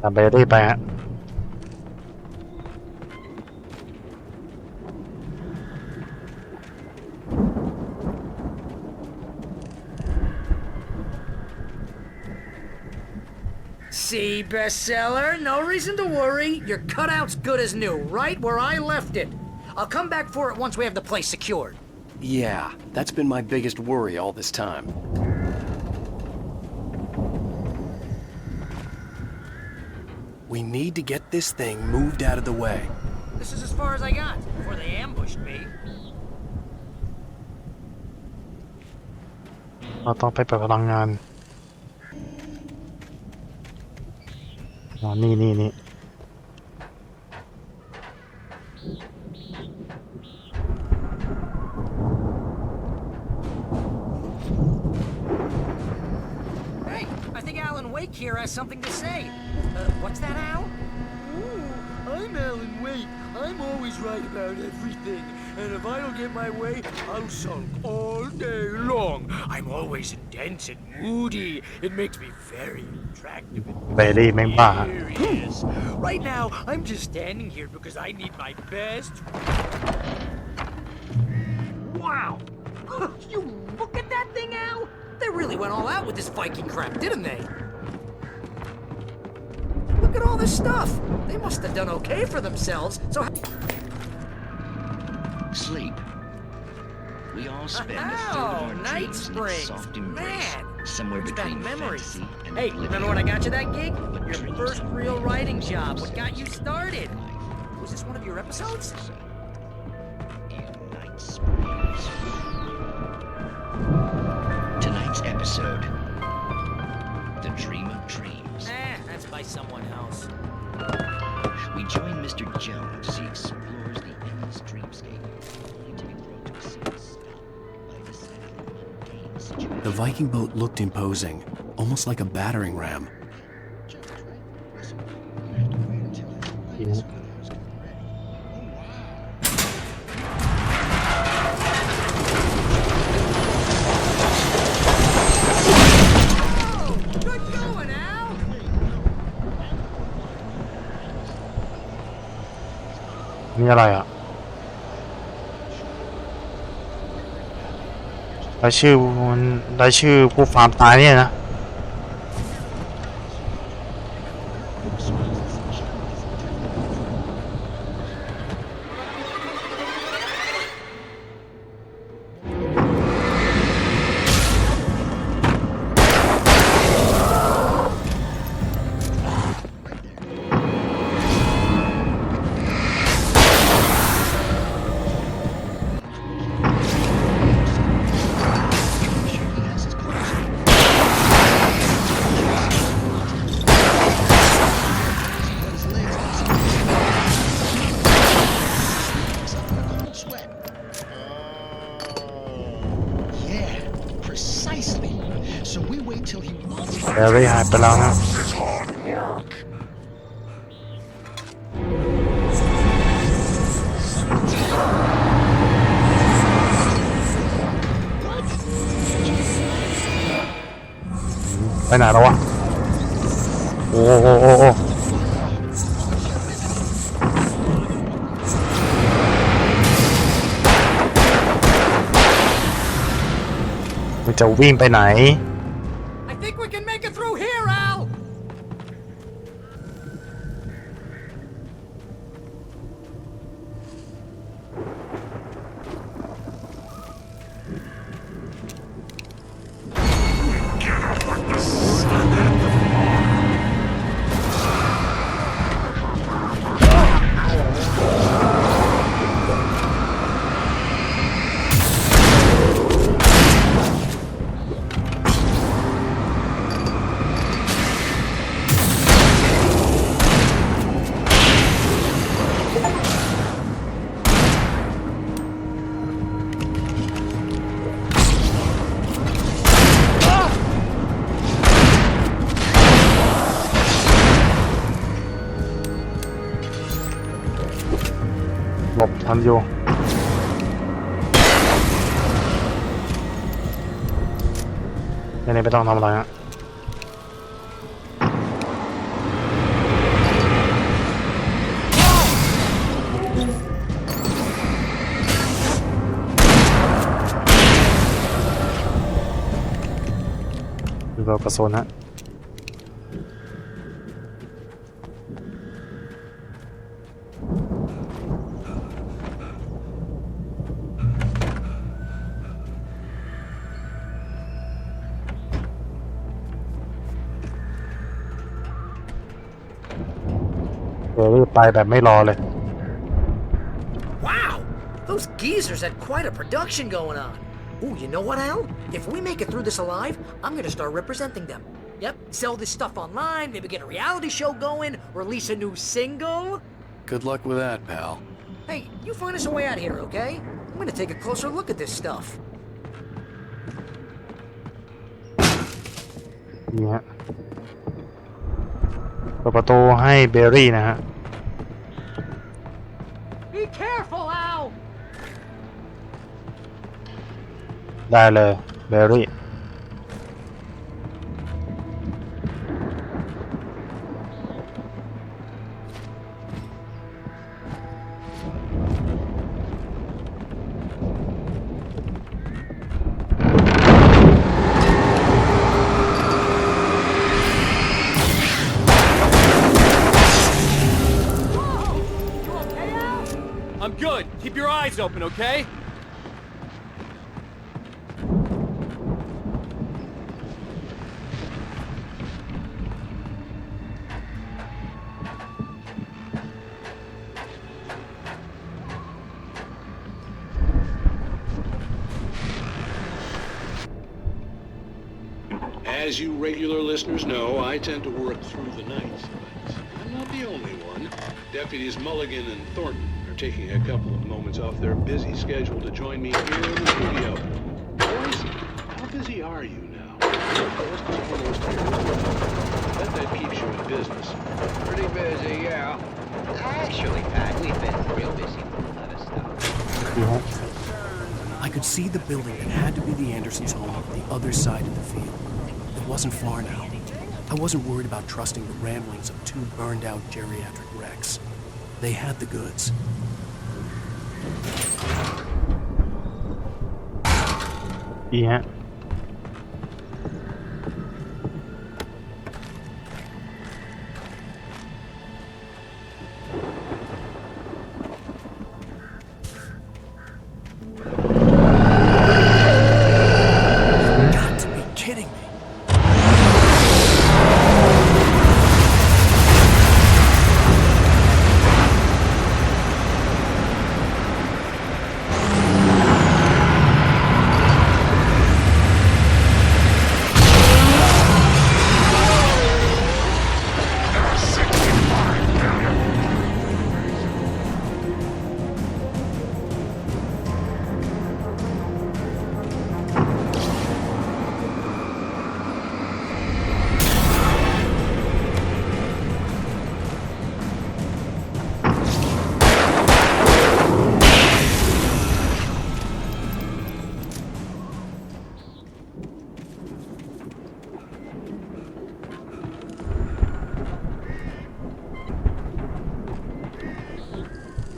ตามไปได้ไปฮะ Hey, See, bestseller, no reason to worry. Your cutout's good as new, right where I left it. I'll come back for it once we have the place secured. Yeah, that's been my biggest worry all this time. We need to get this thing moved out of the way. This is as far as I got before they ambushed me. เราต้องไปเปิดพลังงานนี่ Hey, I think Alan Wake here has something to say. What's that, Al? I'm Alan Wake. I'm always right about everything. And if I don't get my way, I'll sulk all day long. I'm always intense and moody. It makes me very attractive and เบลลี่แม่งบ้า mysterious. Right now, I'm just standing here because I need my best. Wow! You look at that thing, Al! They really went all out with this Viking crap, didn't they? Look at all this stuff! They must have done okay for themselves, so... Sleep. We all spend a third of our Night dreams in Springs! its soft embrace, Man! somewhere Brings back between memories. fantasy and Hey, oblivion. remember when I got you that gig? Your dreams first are real made writing of job. What dreams. got you started? Was this one of your episodes? In Night Springs. Tonight's episode, The Dream of Dreams. That's by someone else. We join Mr. Jones as he explores the endless dreamscape, only to be brought to a sudden stop by a decidedly mundane situation. The Viking boat looked imposing, almost like a battering ram. Good going, Al! นี่อะไรอ่ะรายชื่อผู้ฟาร์มตายเนี่ยนะ แบรี่หายไปแล้วนะไปไหนแล้ววะโอ้มันจะวิ่งไปไหน I think we can make it through here, Al! หลบทันอยู่ยังไงไม่ต้องทำอะไรฮะดูเรากระโซนฮะ ไปแบบไม่รอเลย Wow! Those geezers had quite a production going on. Ooh, you know what, Al? If we make it through this alive, I'm gonna start representing them. Yep, sell this stuff online, maybe get a reality show going, release a new single. Good luck with that, pal. Hey, you find us a way out here, okay? I'm gonna take a closer look at this stuff. นี่ฮะเปิดประตูให้เบอร์รี่นะฮะ Be careful, Al! ได้เลยเบอร์รี่ I'm good. Keep your eyes open, okay? As you regular listeners know, I tend to work through the night, but I'm not the only one. Deputies Mulligan and Thornton are taking a couple of moments off their busy schedule to join me here in the studio. Boys, how busy are you now? First and foremost here. I bet that keeps you in business. Pretty busy, yeah. Actually, Pat, we've been real busy with other stuff. I could see the building that had to be the Andersons' home on the other side of the field. It wasn't far now. I wasn't worried about trusting the ramblings of two burned-out geriatric wrecks. They had the goods. Yeah. Got to be kidding me.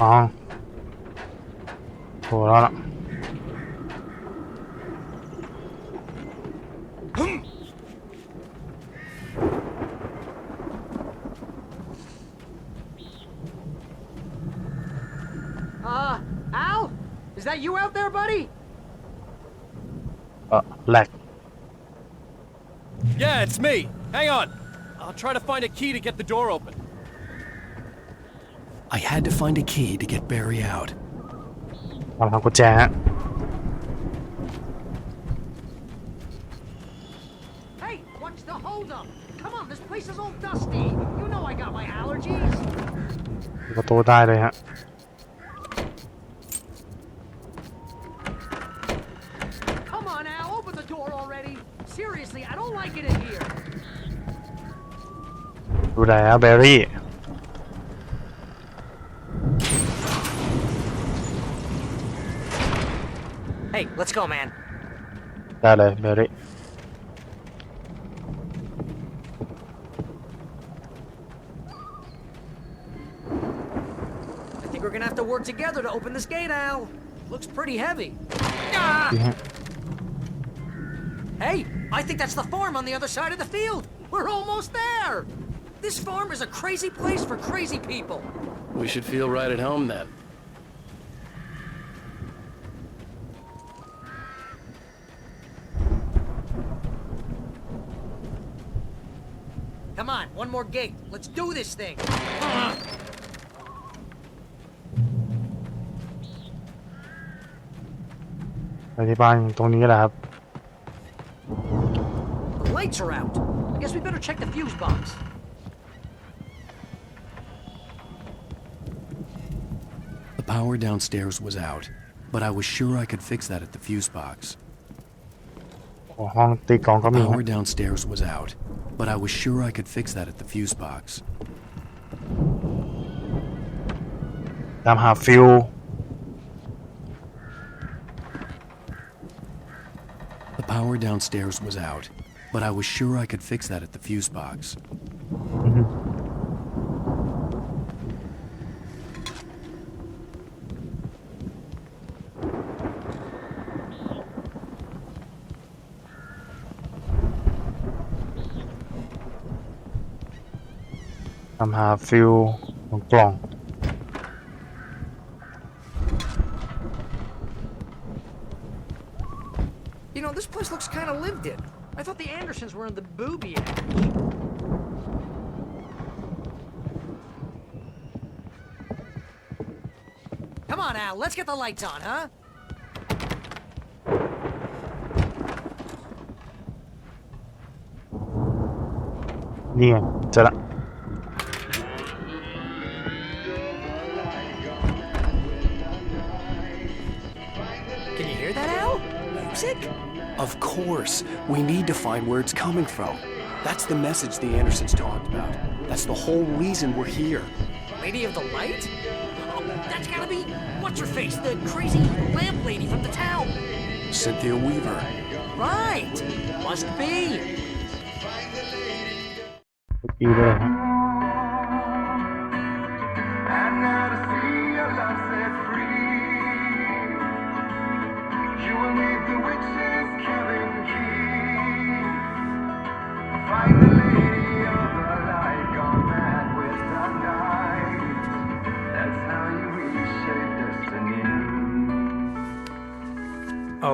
Oh. Hold on. Al? Is that you out there, buddy? Lag. Yeah, it's me. Hang on. I'll try to find a key to get the door open. I had to find a key to get Barry out. เอาทางกุญแจฮะ Hey, watch the holdup. Come on, this place is all dusty. You know I got my allergies. ประตูได้เลยฮะ Come on, Al, open the door already. Seriously, I don't like it in here. ดูไหนฮะแบร์รี่ Hey, let's go, man. ได้เลยแบร์รี่ I think we're gonna have to work together to open this gate, Al. Looks pretty heavy. Ah! Hey, I think that's the farm on the other side of the field. We're almost there. This farm is a crazy place for crazy people. We should feel right at home then. Come on, one more gate. Let's do this thing. ไปที่บ้านตรงนี้แหละครับ The lights are out. I guess we better check the fuse box. The power downstairs was out, but I was sure I could fix that at the fuse box. ห้องตีกลองก็ The มี power downstairs was out, but I was sure I could fix that at the fuse box. ตามหาฟิว The power downstairs was out, but I was sure I could fix that at the fuse box. ตามหาฟิวของกล่อง You know, this place looks kind of lived in. I thought the Andersons were in the booby act. Come on, Al, let's get the lights on, huh? นี่ไงเจอละ Can you hear that, Al? Music? Of course. We need to find where it's coming from. That's the message the Andersons talked about. That's the whole reason we're here. Lady of the Light? Oh, that's gotta be... What's-her-face? The crazy lamp lady from the town. Cynthia Weaver. Right. Must be. ปีเลยฮะ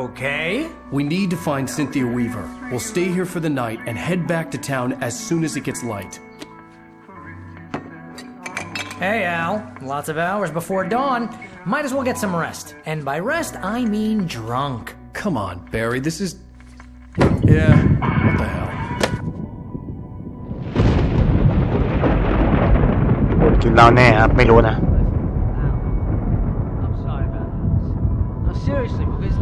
Okay. We need to find Cynthia Weaver. We'll stay here for the night and head back to town as soon as it gets light. Hey, Al. Lots of hours before dawn. Might as well get some rest. And by rest, I mean drunk. Come on, Barry, this is... Yeah, what the hell? กินเหล้าแน่ครับไม่รู้นะ I'm sorry about this. No, seriously, because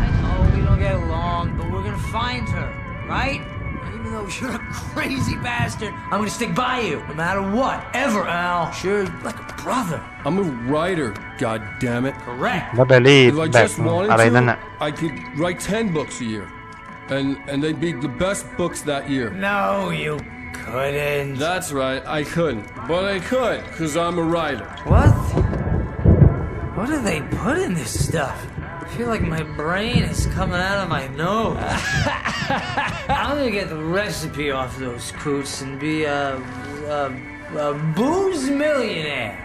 I know we don't get along, but we're gonna find her, right? Even though you're a crazy bastard, I'm gonna stick by you, no matter what, ever, Al. Sure, like a brother. I'm a writer, goddammit. Correct. แล้วเบลลี่ If I แบบ just wanted อะไรนั่นน่ะ to, I could write 10 books a year. And they'd be the best books that year. No, you couldn't. That's right, I couldn't. But I could, because I'm a writer. What? What do they put in this stuff? I feel like my brain is coming out of my nose. I'm gonna get the recipe off those coots and be a booze millionaire.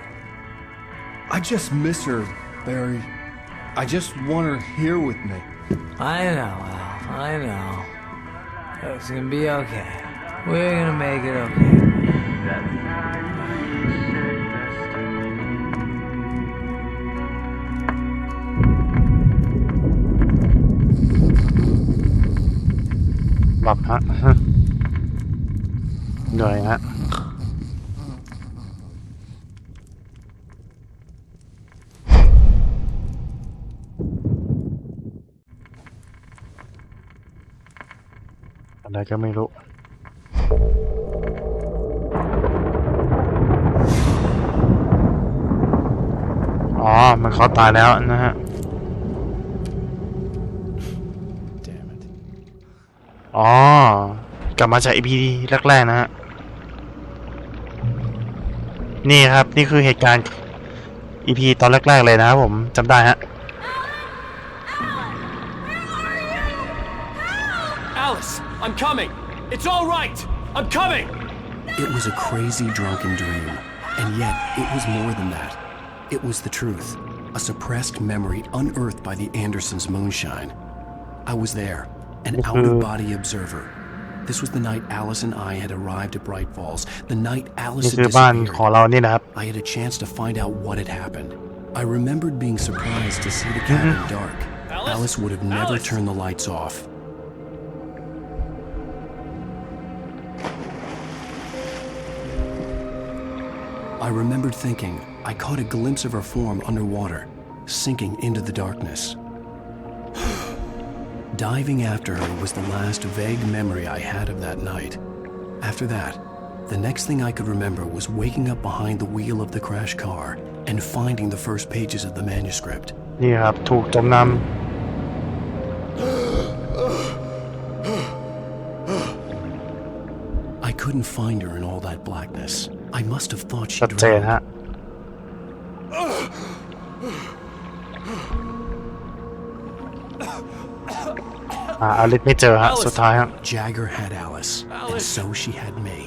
I just miss her, Barry. I just want her here with me. I know, Al. I know. It's gonna be okay. We're gonna make it okay. หลับฮะเหนื่อยฮะอะไรก็ไม่รู้อ๋อมันเขาตายแล้วนะฮะอ๋อกลับมาจาก EP แรกๆนะฮะนี่ครับนี่คือเหตุการณ์ EP ตอนแรกๆเลยนะครับผมจำได้ฮะ Alice, I'm coming. It's all right. I'm coming. It was a crazy drunken dream, and yet it was more than that. It was the truth, a suppressed memory unearthed by the Andersons' moonshine. I was there, an out-of-body observer. This was the night Alice and I had arrived at Bright Falls, the night Alice had disappeared. I had a chance to find out what had happened. I remembered being surprised to see the cabin dark, Alice would have never turned the lights off. I remembered thinking I caught a glimpse of her form underwater, sinking into the darkness. Diving after her was the last vague memory I had of that night. After that, the next thing I could remember was waking up behind the wheel of the crash car and finding the first pages of the manuscript. นี่ครับถูกจมน้ำ I couldn't find her in all that blackness. I must have thought she ชัดเจน drowned. ฮะอลิสไม่เจอฮะสุดท้ายฮะ Jagger had Alice, and so she had me.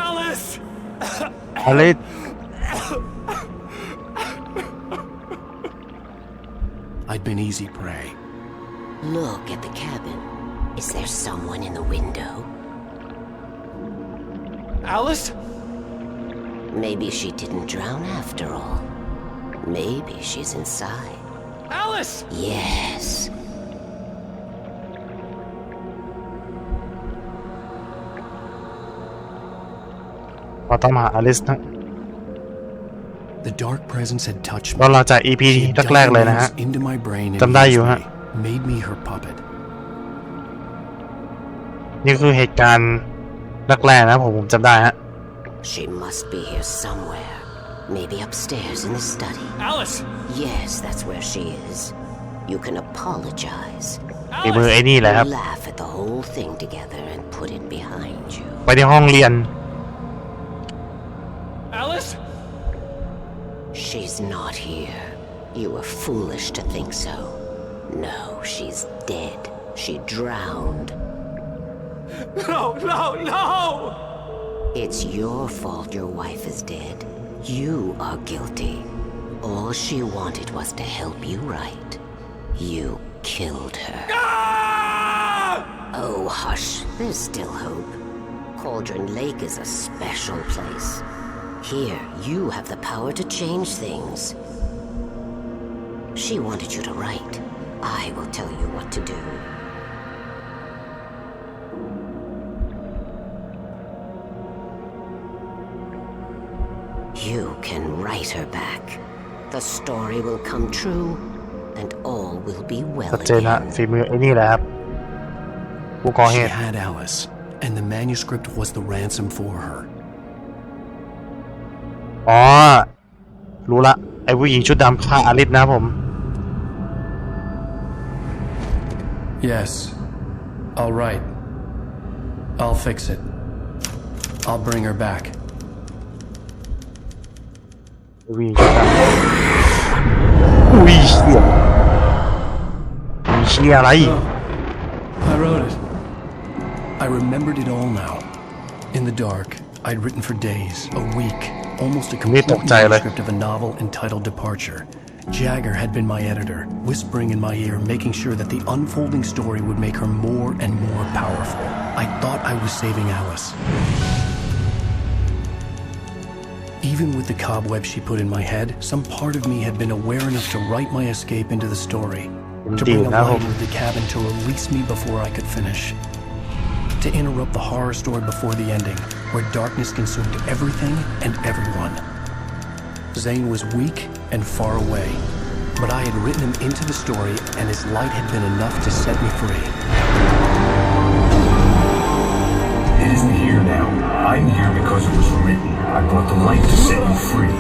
Alice! อลิส I'd been easy prey. Look at the cabin. Is there someone in the window? Alice? Maybe she didn't drown after all. Maybe she's inside. Alice! Yes.เราต้องมาหาอลิสนะ The dark presence had touched ก็ me. เราจาก EP แรกๆเลยนะฮะ Into my brain and จำได้อยู่ฮะ made me her puppet. นี่คือเหตุการณ์แรกๆนะผมจำได้ฮะ She must be here somewhere. Maybe upstairs in the study. Alice! Yes, that's where she is. You can apologize. ฝีมือไอ้นี่แหละครับ Laugh at the whole thing together and put it behind you. ไปที่ห้องเรียน Alice? She's not here. You were foolish to think so. No, she's dead. She drowned. No, no, no! It's your fault your wife is dead. You are guilty. All she wanted was to help you right. You killed her. Oh, hush. There's still hope. Cauldron Lake is a special place. Here, you have the power to change things. She wanted you to write. I will tell you what to do. You can write her back. The story will come true, and all will be well ชัดเจนฮะ again. ฝีมือไอ้นี่แหละครับผู้ก่อเห She ตุ had Alice, and the manuscript was the ransom for her. อ๋อ รู้ละ ไอ้ผู้หญิงชุดดำฆ่าอลิสนะผม Yes. All right. I'll fix it. I'll bring her back. ผู้หญิงชุดดำอุ้ยเชี่ยมีเชี่ยอะไร I wrote it. I remembered it all now. In the dark, I'd written for days, a week, almost a complete manuscript of a novel entitled Departure. Jagger had been my editor, whispering in my ear, making sure that the unfolding story would make her more and more powerful. I thought I was saving Alice. Even with the cobweb she put in my head, some part of me had been aware enough to write my escape into the story, to bring a light into the cabin to release me before I could finish, to interrupt the horror story before the ending, where darkness consumed everything and everyone. Zane was weak and far away, but I had written him into the story, and his light had been enough to set me free. It isn't here now. I'm here because it was written. I brought the light to set you free.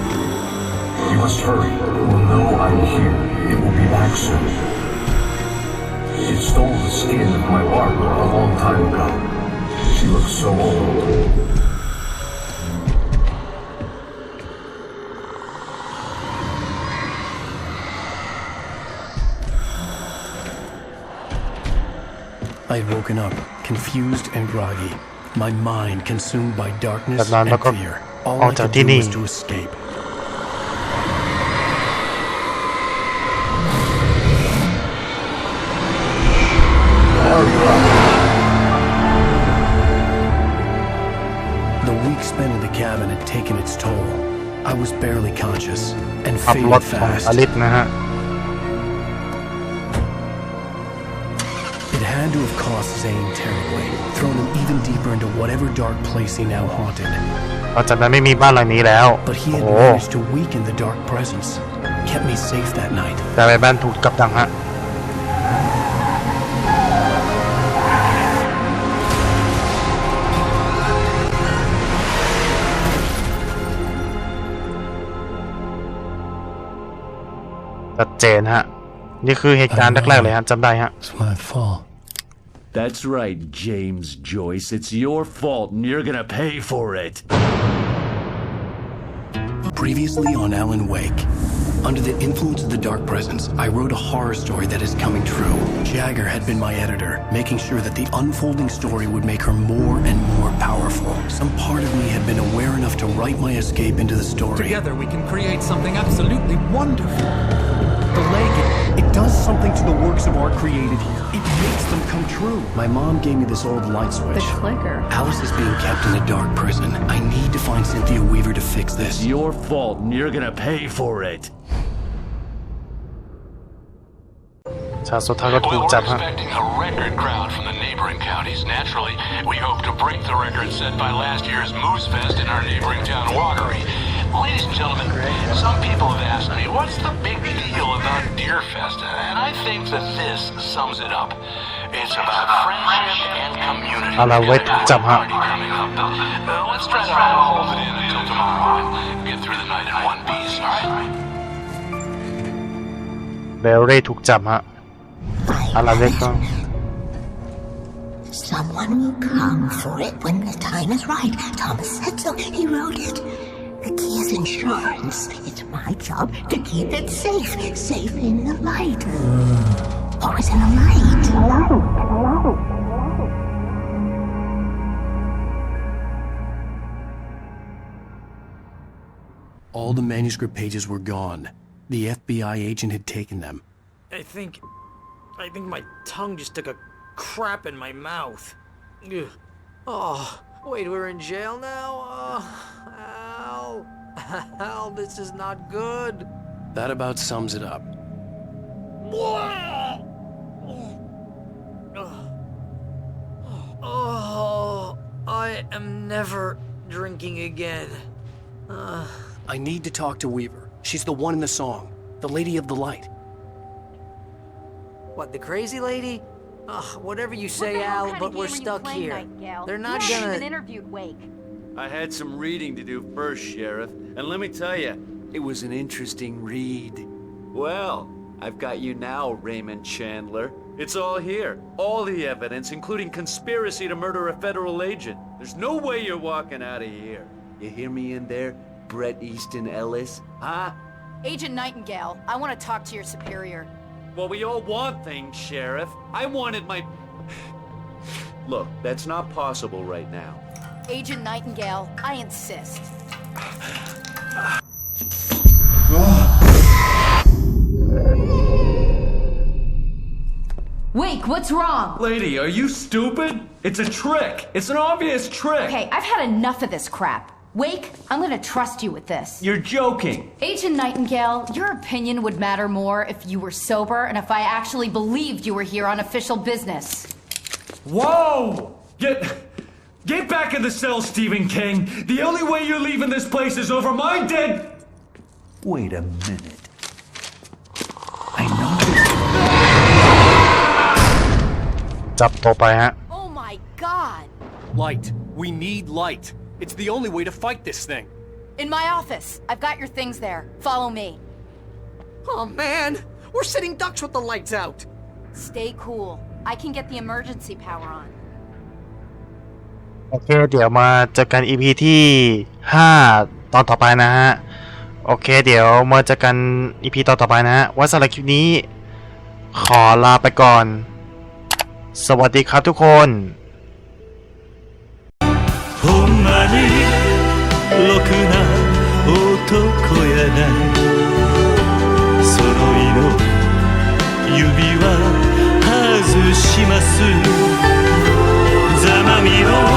You must hurry. It will know I'm here. It will be back soon. It stole the skin of my Barbara a long time ago. She looks so old. I had woken up, confused and groggy, my mind consumed by darkness and fear. All I could do was to escape. The week spent in the cabin had taken its toll. I was barely conscious and faded fast. had to have cost Zane terribly, thrown him even deeper into whatever dark place he now haunted. หลังจากนั้นไม่มีบ้านหลังนี้แล้ว But he had managed to weaken the dark presence, kept me safe that night. แต่บ้านถูกกับดักฮะชัดเจนฮะนี่คือเหตุการณ์แรกๆเลยฮะจำได้ฮะ It's my fault. That's right, James Joyce. It's your fault, and you're gonna pay for it. Previously on Alan Wake, under the influence of the dark presence, I wrote a horror story that is coming true. Jagger had been my editor, making sure that the unfolding story would make her more and more powerful. Some part of me had been aware enough to write my escape into the story. Together we can create something absolutely wonderful. The leg, it does something to the works of art created here. It makes them come true. My mom gave me this old light switch. The clicker. Alice is being kept in a dark prison. I need to find Cynthia Weaver to fix this. It's your fault, and you're gonna pay for it. ชาสุดท้ายก็ถูกจับฮะ expecting a record crowd from the neighboring counties. Naturally, we hope to break the record set by last year's Moose Fest in our neighboring town, Watery. Ladies and gentlemen, some people have asked me, what's the big deal about Deer Fest? And I think that this sums it up. It's about friendship and community. เอาละเว้ยถูกจับฮะ Let's try to hold it in until tomorrow and get through the night in one piece, all right? เบลลี่ถูกจับฮะอะไรเล็กก็ Someone will come for it when the time is right. Thomas said so. He wrote it. The key is insurance. It's my job to keep it safe. Safe in the light. Always in the light. All the manuscript pages were gone. The FBI agent had taken them. I think my tongue just took a crap in my mouth. Ugh. Oh, wait, we're in jail now? Al, this is not good. That about sums it up. Oh, I am never drinking again. I need to talk to Weaver. She's the one in the song. The Lady of the Light. What, the crazy lady? Whatever you say, Al, but we're stuck here. They're not gonna... even interviewed Wake. I had some reading to do first, Sheriff, and let me tell you, it was an interesting read. Well, I've got you now, Raymond Chandler. It's all here. All the evidence, including conspiracy to murder a federal agent. There's no way you're walking out of here. You hear me in there, Bret Easton Ellis? Huh? Agent Nightingale, I want to talk to your superior. Well, we all want things, Sheriff. I wanted my... Look, that's not possible right now. Agent Nightingale, I insist. Wake, what's wrong? Lady, are you stupid? It's a trick. It's an obvious trick. Okay, I've had enough of this crap. Wake, I'm gonna trust you with this. You're joking. Agent Nightingale, your opinion would matter more if you were sober and if I actually believed you were here on official business. Whoa! Get back in the cell, Stephen King. The only way you're leaving this place is over my dead... Wait a minute. I know this. จับตัวไปฮะ Oh my god! Light. We need light. It's the only way to fight this thing. In my office. I've got your things there. Follow me. Oh man, we're sitting ducks with the lights out. Stay cool. I can get the emergency power on. โอเคเดี๋ยวมาเจอกัน EP ที่5ตอนต่อไปนะฮะโอเคเดี๋ยวมาเจอกัน EP ตอนต่อไปนะฮะว่าสำหรับคลิปนี้ขอลาไปก่อนสวัสดีครับทุกคนほんまにろくな男やない揃いの指輪外します